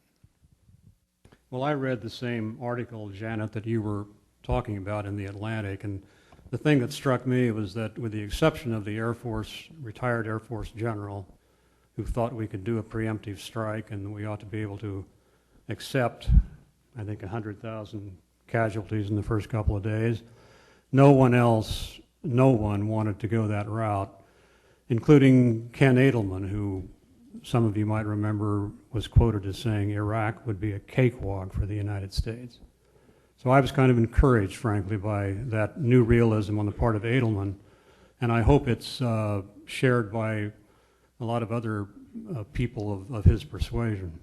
Well, I read the same article, Janet, that you were talking about in the Atlantic, and the thing that struck me was that with the exception of the Air Force, retired Air Force general, who thought we could do a preemptive strike and we ought to be able to accept, I think, 100,000 casualties in the first couple of days, no one wanted to go that route, including Ken Edelman, who some of you might remember was quoted as saying Iraq would be a cakewalk for the United States. So I was kind of encouraged, frankly, by that new realism on the part of Edelman, and I hope it's shared by a lot of other people of his persuasion.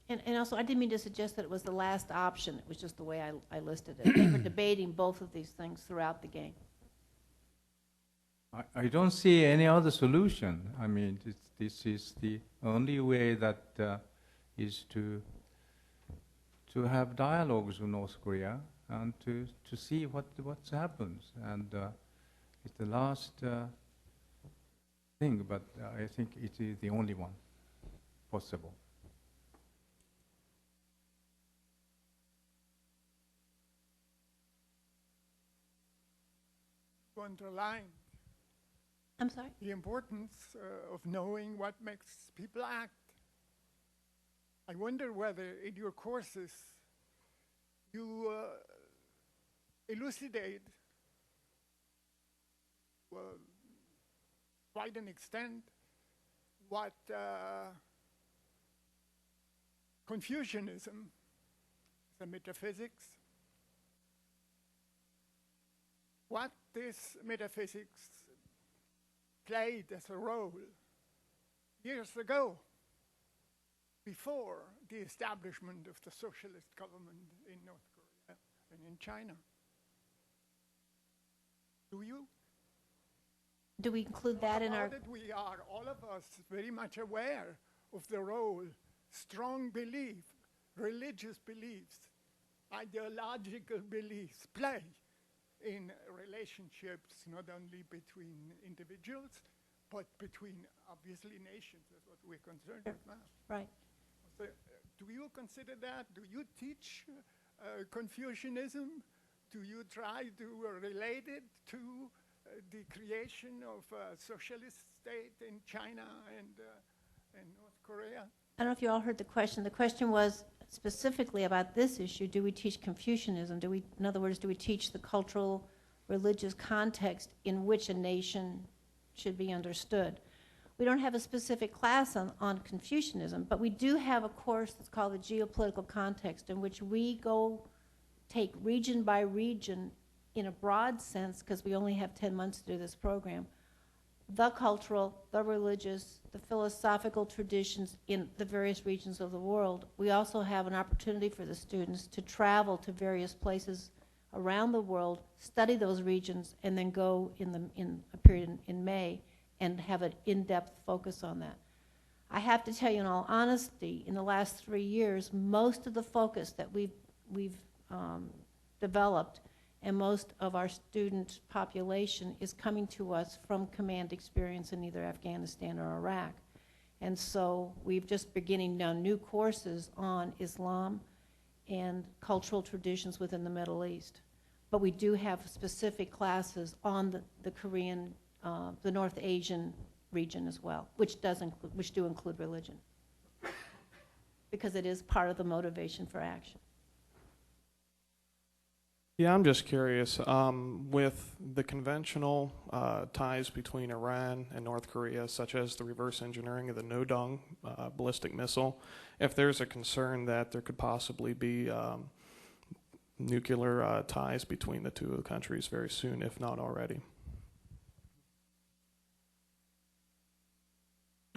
And also, I didn't mean to suggest that it was the last option. It was just the way I listed it. They were debating both of these things throughout the game. I don't see any other solution. I mean, this is the only way that is to have dialogues with North Korea and to see what happens. And it's the last thing, but I think it is the only one possible. Underline I'm sorry? the importance of knowing what makes people act. I wonder whether in your courses you elucidate, well, quite an extent, what Confucianism, the metaphysics, what this metaphysics played as a role years ago before the establishment of the socialist government in North Korea and in China. Do you? Do we include that in our? Now that we are, all of us, very much aware of the role strong belief, religious beliefs, ideological beliefs play in relationships, not only between individuals, but between, obviously, nations. That's what we're concerned with now. Right. So, do you consider that? Do you teach Confucianism? Do you try to relate it to the creation of a socialist state in China and North Korea? I don't know if you all heard the question. The question was specifically about this issue. Do we teach Confucianism? In other words, do we teach the cultural, religious context in which a nation should be understood? We don't have a specific class on Confucianism, but we do have a course that's called the Geopolitical Context, in which we go take region by region in a broad sense, because we only have 10 months to do this program, the cultural, the religious, the philosophical traditions in the various regions of the world. We also have an opportunity for the students to travel to various places around the world, study those regions, and then go in a period in May and have an in-depth focus on that. I have to tell you in all honesty, in the last 3 years, most of the focus that we've developed and most of our student population is coming to us from command experience in either Afghanistan or Iraq. And so we've just beginning now new courses on Islam and cultural traditions within the Middle East. But we do have specific classes on the Korean, the North Asian region as well, which do include religion, because it is part of the motivation for action. Yeah, I'm just curious, with the conventional ties between Iran and North Korea, such as the reverse engineering of the No-Dung ballistic missile, if there's a concern that there could possibly be nuclear ties between the two countries very soon, if not already.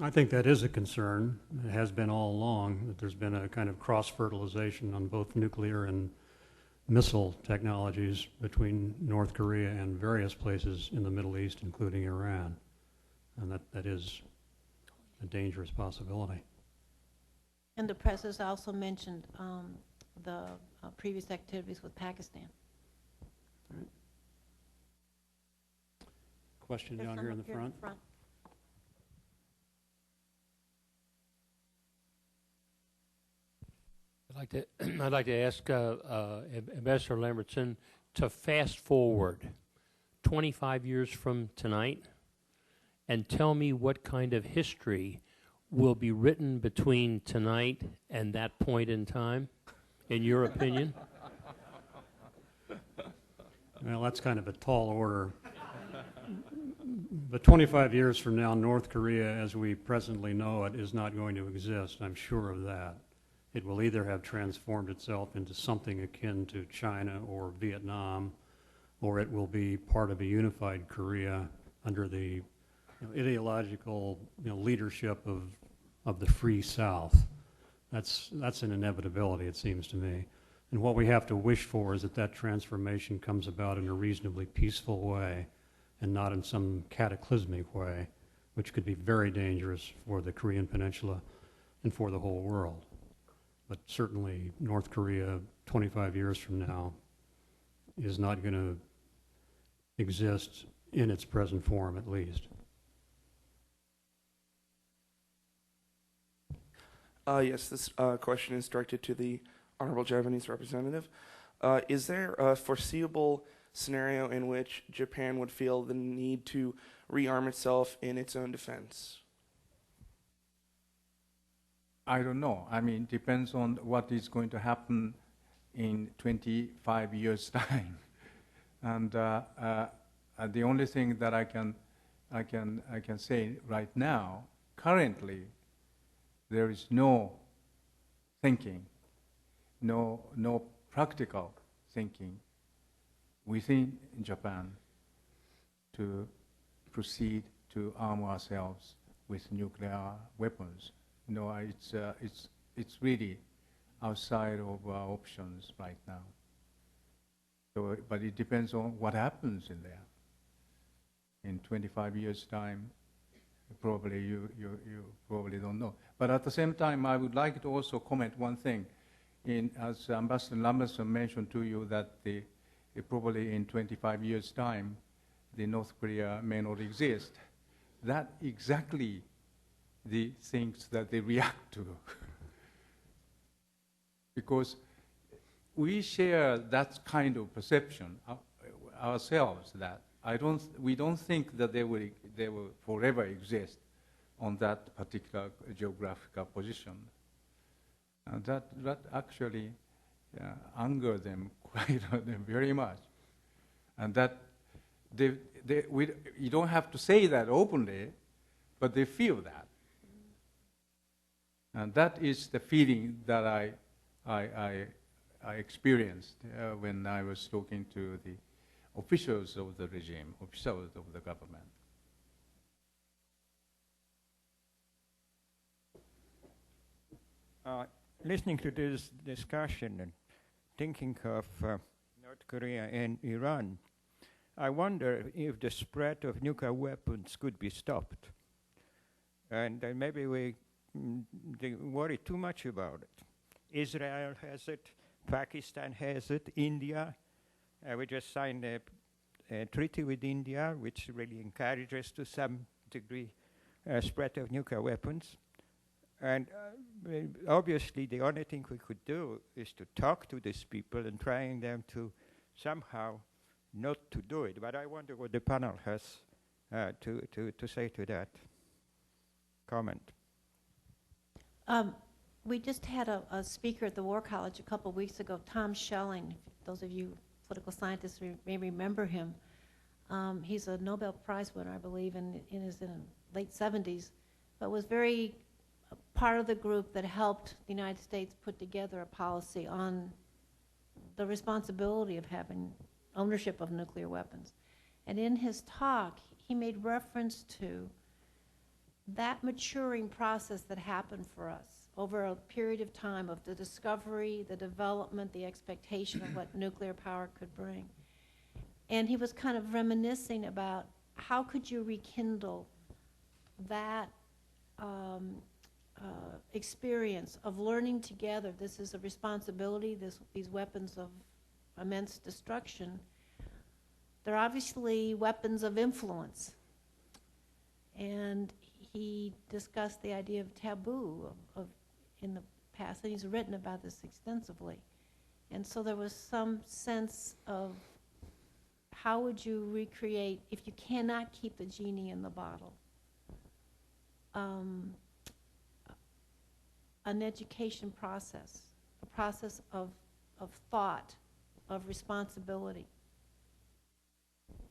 I think that is a concern. It has been all along, that there's been a kind of cross-fertilization on both nuclear and missile technologies between North Korea and various places in the Middle East, including Iran. And that is a dangerous possibility. And the press has also mentioned the previous activities with Pakistan. Right. Question down here in the front. I'd like to ask Ambassador Lambertson to fast forward 25 years from tonight and tell me what kind of history will be written between tonight and that point in time, in your opinion? Well, that's kind of a tall order. But 25 years from now, North Korea, as we presently know it, is not going to exist. I'm sure of that. It will either have transformed itself into something akin to China or Vietnam, or it will be part of a unified Korea under the ideological leadership of the Free South. That's an inevitability, it seems to me. And what we have to wish for is that that transformation comes about in a reasonably peaceful way and not in some cataclysmic way, which could be very dangerous for the Korean Peninsula and for the whole world. But certainly North Korea 25 years from now is not going to exist in its present form, at least. Yes, this question is directed to the Honorable Japanese representative. Is there a foreseeable scenario in which Japan would feel the need to rearm itself in its own defense? I don't know. I mean, it depends on what is going to happen in 25 years' time. And the only thing that I can say right now, currently, there is no thinking, no practical thinking within Japan to proceed to arm ourselves with nuclear weapons. No, it's really outside of our options right now. So, but it depends on what happens in there. In 25 years' time, probably you probably don't know. But at the same time, I would like to also comment one thing. As Ambassador Lambertson mentioned to you, that probably in 25 years' time, the North Korea may not exist. That exactly the things that they react to. Because we share that kind of perception ourselves, that we don't think that they will forever exist on that particular geographical position. And that actually anger them quite very much. And that you don't have to say that openly, but they feel that. And that is the feeling that I experienced when I was talking to the officials of the regime, officials of the government. Listening to this discussion and thinking of North Korea and Iran, I wonder if the spread of nuclear weapons could be stopped. And maybe we worry too much about it. Israel has it, Pakistan has it, India. We just signed a treaty with India, which really encourages to some degree spread of nuclear weapons. And obviously, the only thing we could do is to talk to these people and trying them to somehow not to do it. But I wonder what the panel has to say to that comment. We just had a speaker at the War College a couple weeks ago, Tom Schelling. Those of you political scientists may remember him. He's a Nobel Prize winner, I believe, and is in late 70s, but was very part of the group that helped the United States put together a policy on the responsibility of having ownership of nuclear weapons. And in his talk, he made reference to that maturing process that happened for us over a period of time of the discovery, the development, the expectation of what nuclear power could bring. And he was kind of reminiscing about how could you rekindle that experience of learning together. This is a responsibility, these weapons of immense destruction. They're obviously weapons of influence. And he discussed the idea of taboo in the past, and he's written about this extensively. And so there was some sense of how would you recreate, if you cannot keep the genie in the bottle, an education process, a process of thought, of responsibility.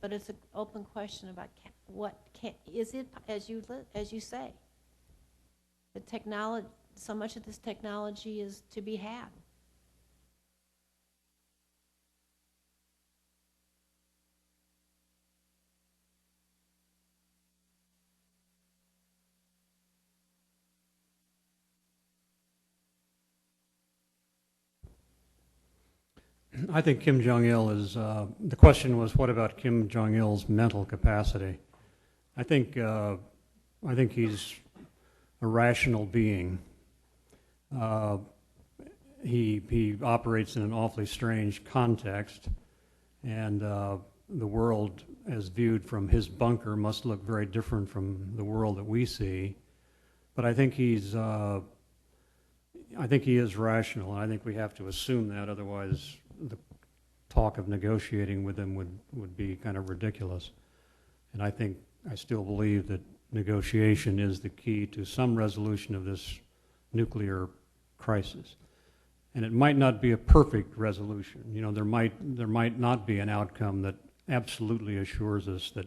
But it's an open question about is it, as you say, the technology, so much of this technology is to be had. I think Kim Jong-il is, the question was, what about Kim Jong-il's mental capacity? I think he's a rational being. He operates in an awfully strange context, and the world, as viewed from his bunker, must look very different from the world that we see. But I think he is rational, and I think we have to assume that, otherwise the talk of negotiating with him would be kind of ridiculous. And I still believe that negotiation is the key to some resolution of this nuclear crisis. And it might not be a perfect resolution. You know, there might not be an outcome that absolutely assures us that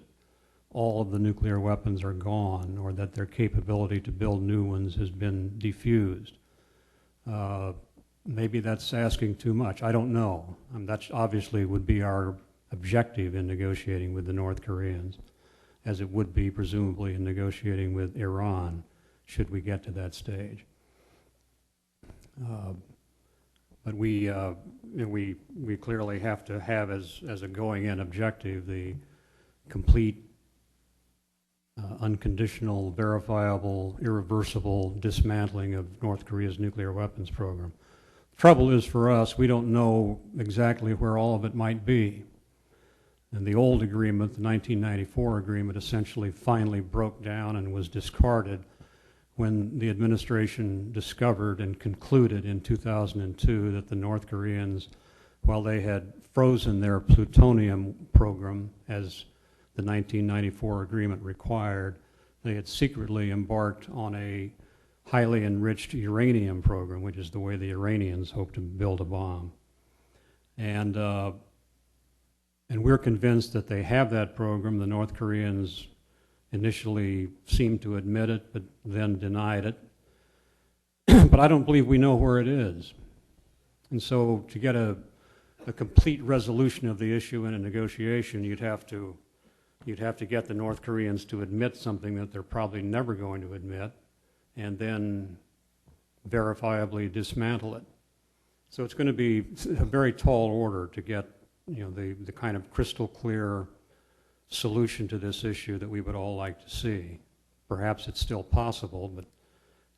all of the nuclear weapons are gone, or that their capability to build new ones has been defused. Maybe that's asking too much. I don't know. That obviously would be our objective in negotiating with the North Koreans, as it would be presumably in negotiating with Iran, should we get to that stage. But we clearly have to have as a going-in objective the complete, unconditional, verifiable, irreversible dismantling of North Korea's nuclear weapons program. The trouble is for us, we don't know exactly where all of it might be. And the old agreement, the 1994 agreement, essentially finally broke down and was discarded when the administration discovered and concluded in 2002 that the North Koreans, while they had frozen their plutonium program as the 1994 agreement required, they had secretly embarked on a highly enriched uranium program, which is the way the Iranians hope to build a bomb. And we're convinced that they have that program. The North Koreans initially seemed to admit it, but then denied it. But I don't believe we know where it is. And so to get a complete resolution of the issue in a negotiation, you'd have to get the North Koreans to admit something that they're probably never going to admit, and then verifiably dismantle it. So it's going to be a very tall order to get, you know, the kind of crystal clear solution to this issue that we would all like to see. Perhaps it's still possible,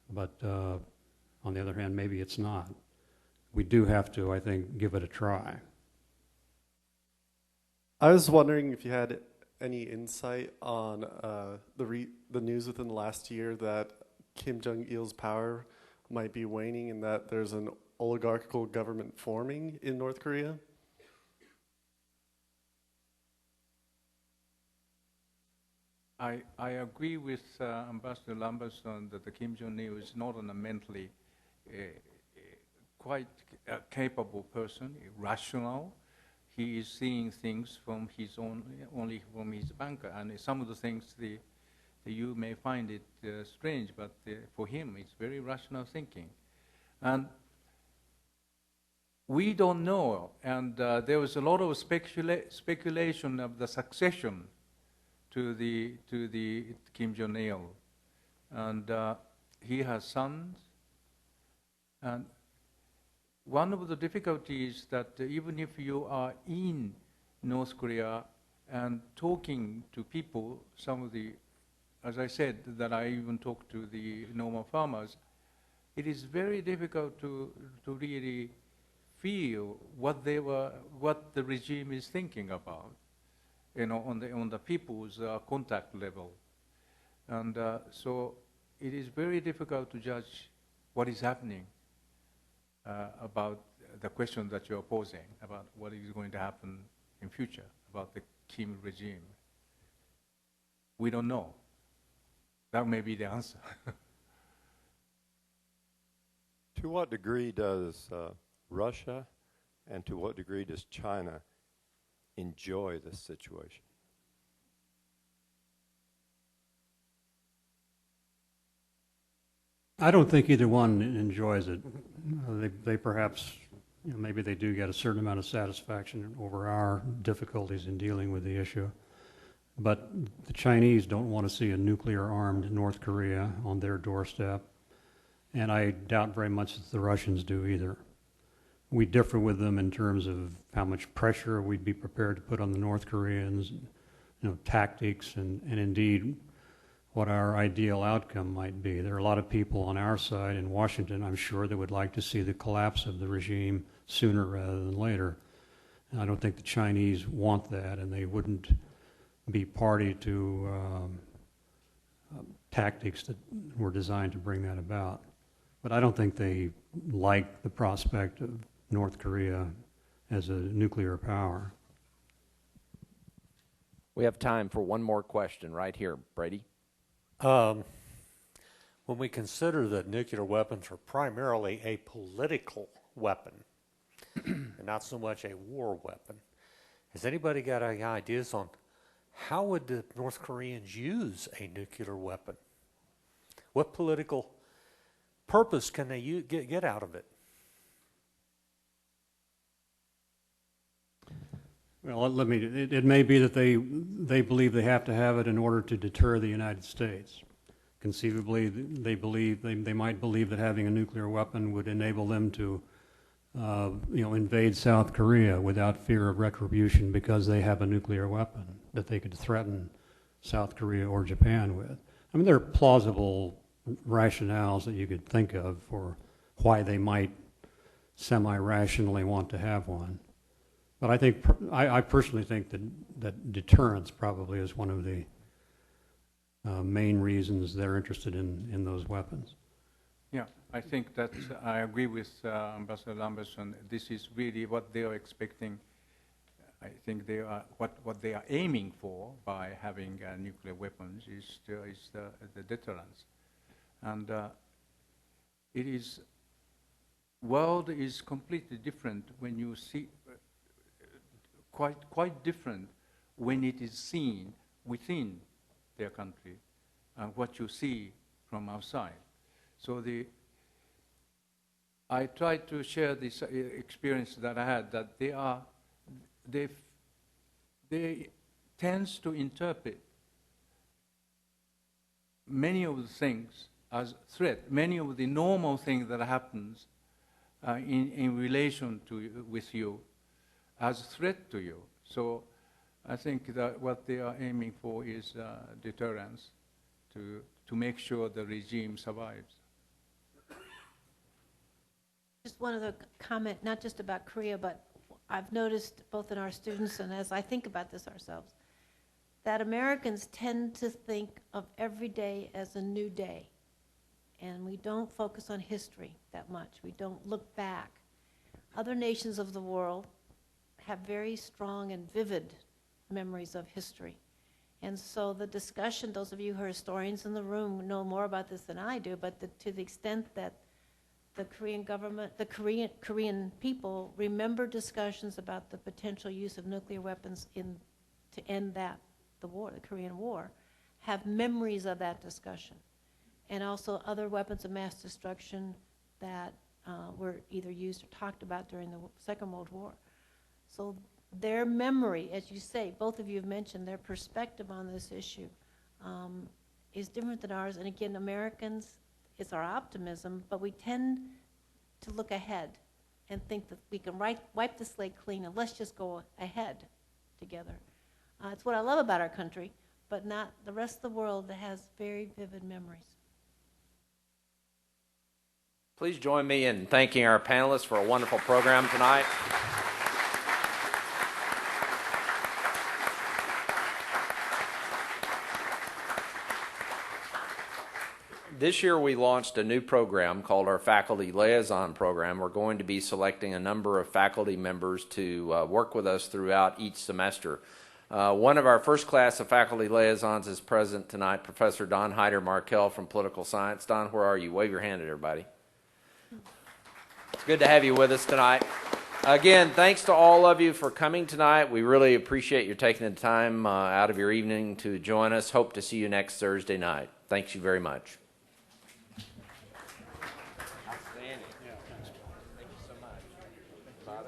but on the other hand, maybe it's not. We do have to, I think, give it a try. I was wondering if you had any insight on the news within the last year that Kim Jong-il's power might be waning and that there's an oligarchical government forming in North Korea? I agree with Ambassador Lambertson that the Kim Jong-il is not a mentally quite capable person, rational. He is seeing things from his own, only from his bunker, and some of the things you may find it strange, but for him it's very rational thinking. And we don't know, and there was a lot of speculation of the succession to the Kim Jong-il, and he has sons. And one of the difficulties that even if you are in North Korea and talking to people, some of the, as I said, that I even talk to the normal farmers, it is very difficult to really feel what the regime is thinking about, you know, on the people's contact level. And so it is very difficult to judge what is happening about the question that you're posing, about what is going to happen in future, about the Kim regime. We don't know. That may be the answer. To what degree does Russia and to what degree does China enjoy this situation? I don't think either one enjoys it. They perhaps, you know, maybe they do get a certain amount of satisfaction over our difficulties in dealing with the issue. But the Chinese don't want to see a nuclear-armed North Korea on their doorstep, and I doubt very much that the Russians do either. We differ with them in terms of how much pressure we'd be prepared to put on the North Koreans, you know, tactics, and indeed what our ideal outcome might be. There are a lot of people on our side in Washington, I'm sure, that would like to see the collapse of the regime sooner rather than later. And I don't think the Chinese want that, and they wouldn't be party to tactics that were designed to bring that about. But I don't think they like the prospect of North Korea as a nuclear power. We have time for one more question right here. Brady? When we consider that nuclear weapons are primarily a political weapon and not so much a war weapon, has anybody got any ideas on how would the North Koreans use a nuclear weapon? What political purpose can they get out of it? Well, it may be that they believe they have to have it in order to deter the United States. Conceivably, they might believe that having a nuclear weapon would enable them to, invade South Korea without fear of retribution because they have a nuclear weapon that they could threaten South Korea or Japan with. I mean, there are plausible rationales that you could think of for why they might semi-rationally want to have one. But I think, I personally think that deterrence probably is one of the main reasons they're interested in those weapons. Yeah, I think that I agree with Ambassador Lambertson. This is really what they are expecting. I think they are what they are aiming for by having nuclear weapons is the deterrence, and it is world is completely different when you see quite different when it is seen within their country and what you see from outside. So I tried to share this experience that I had, that they tends to interpret many of the things as threat, many of the normal things that happens in relation to with you as threat to you. So I think that what they are aiming for is deterrence to make sure the regime survives. Just one other comment, not just about Korea, but I've noticed both in our students and as I think about this ourselves, that Americans tend to think of every day as a new day. And we don't focus on history that much. We don't look back. Other nations of the world have very strong and vivid memories of history. And so the discussion, those of you who are historians in the room know more about this than I do, but to the extent that the Korean government, the Korean people remember discussions about the potential use of nuclear weapons to end the war, the Korean War, have memories of that discussion. And also other weapons of mass destruction that were either used or talked about during the Second World War. So their memory, as you say, both of you have mentioned, their perspective on this issue is different than ours. And again, Americans, it's our optimism, but we tend to look ahead and think that we can wipe the slate clean and let's just go ahead together. It's what I love about our country, but not the rest of the world that has very vivid memories. Please join me in thanking our panelists for a wonderful program tonight. This year we launched a new program called our Faculty Liaison Program. We're going to be selecting a number of faculty members to work with us throughout each semester. One of our first class of faculty liaisons is present tonight, Professor Don Hyder-Markell from Political Science. Don, where are you? Wave your hand at everybody. It's good to have you with us tonight. Again, thanks to all of you for coming tonight. We really appreciate you taking the time out of your evening to join us. Hope to see you next Thursday night. Thanks you very much. Outstanding. Yeah, thanks. Thank you so much.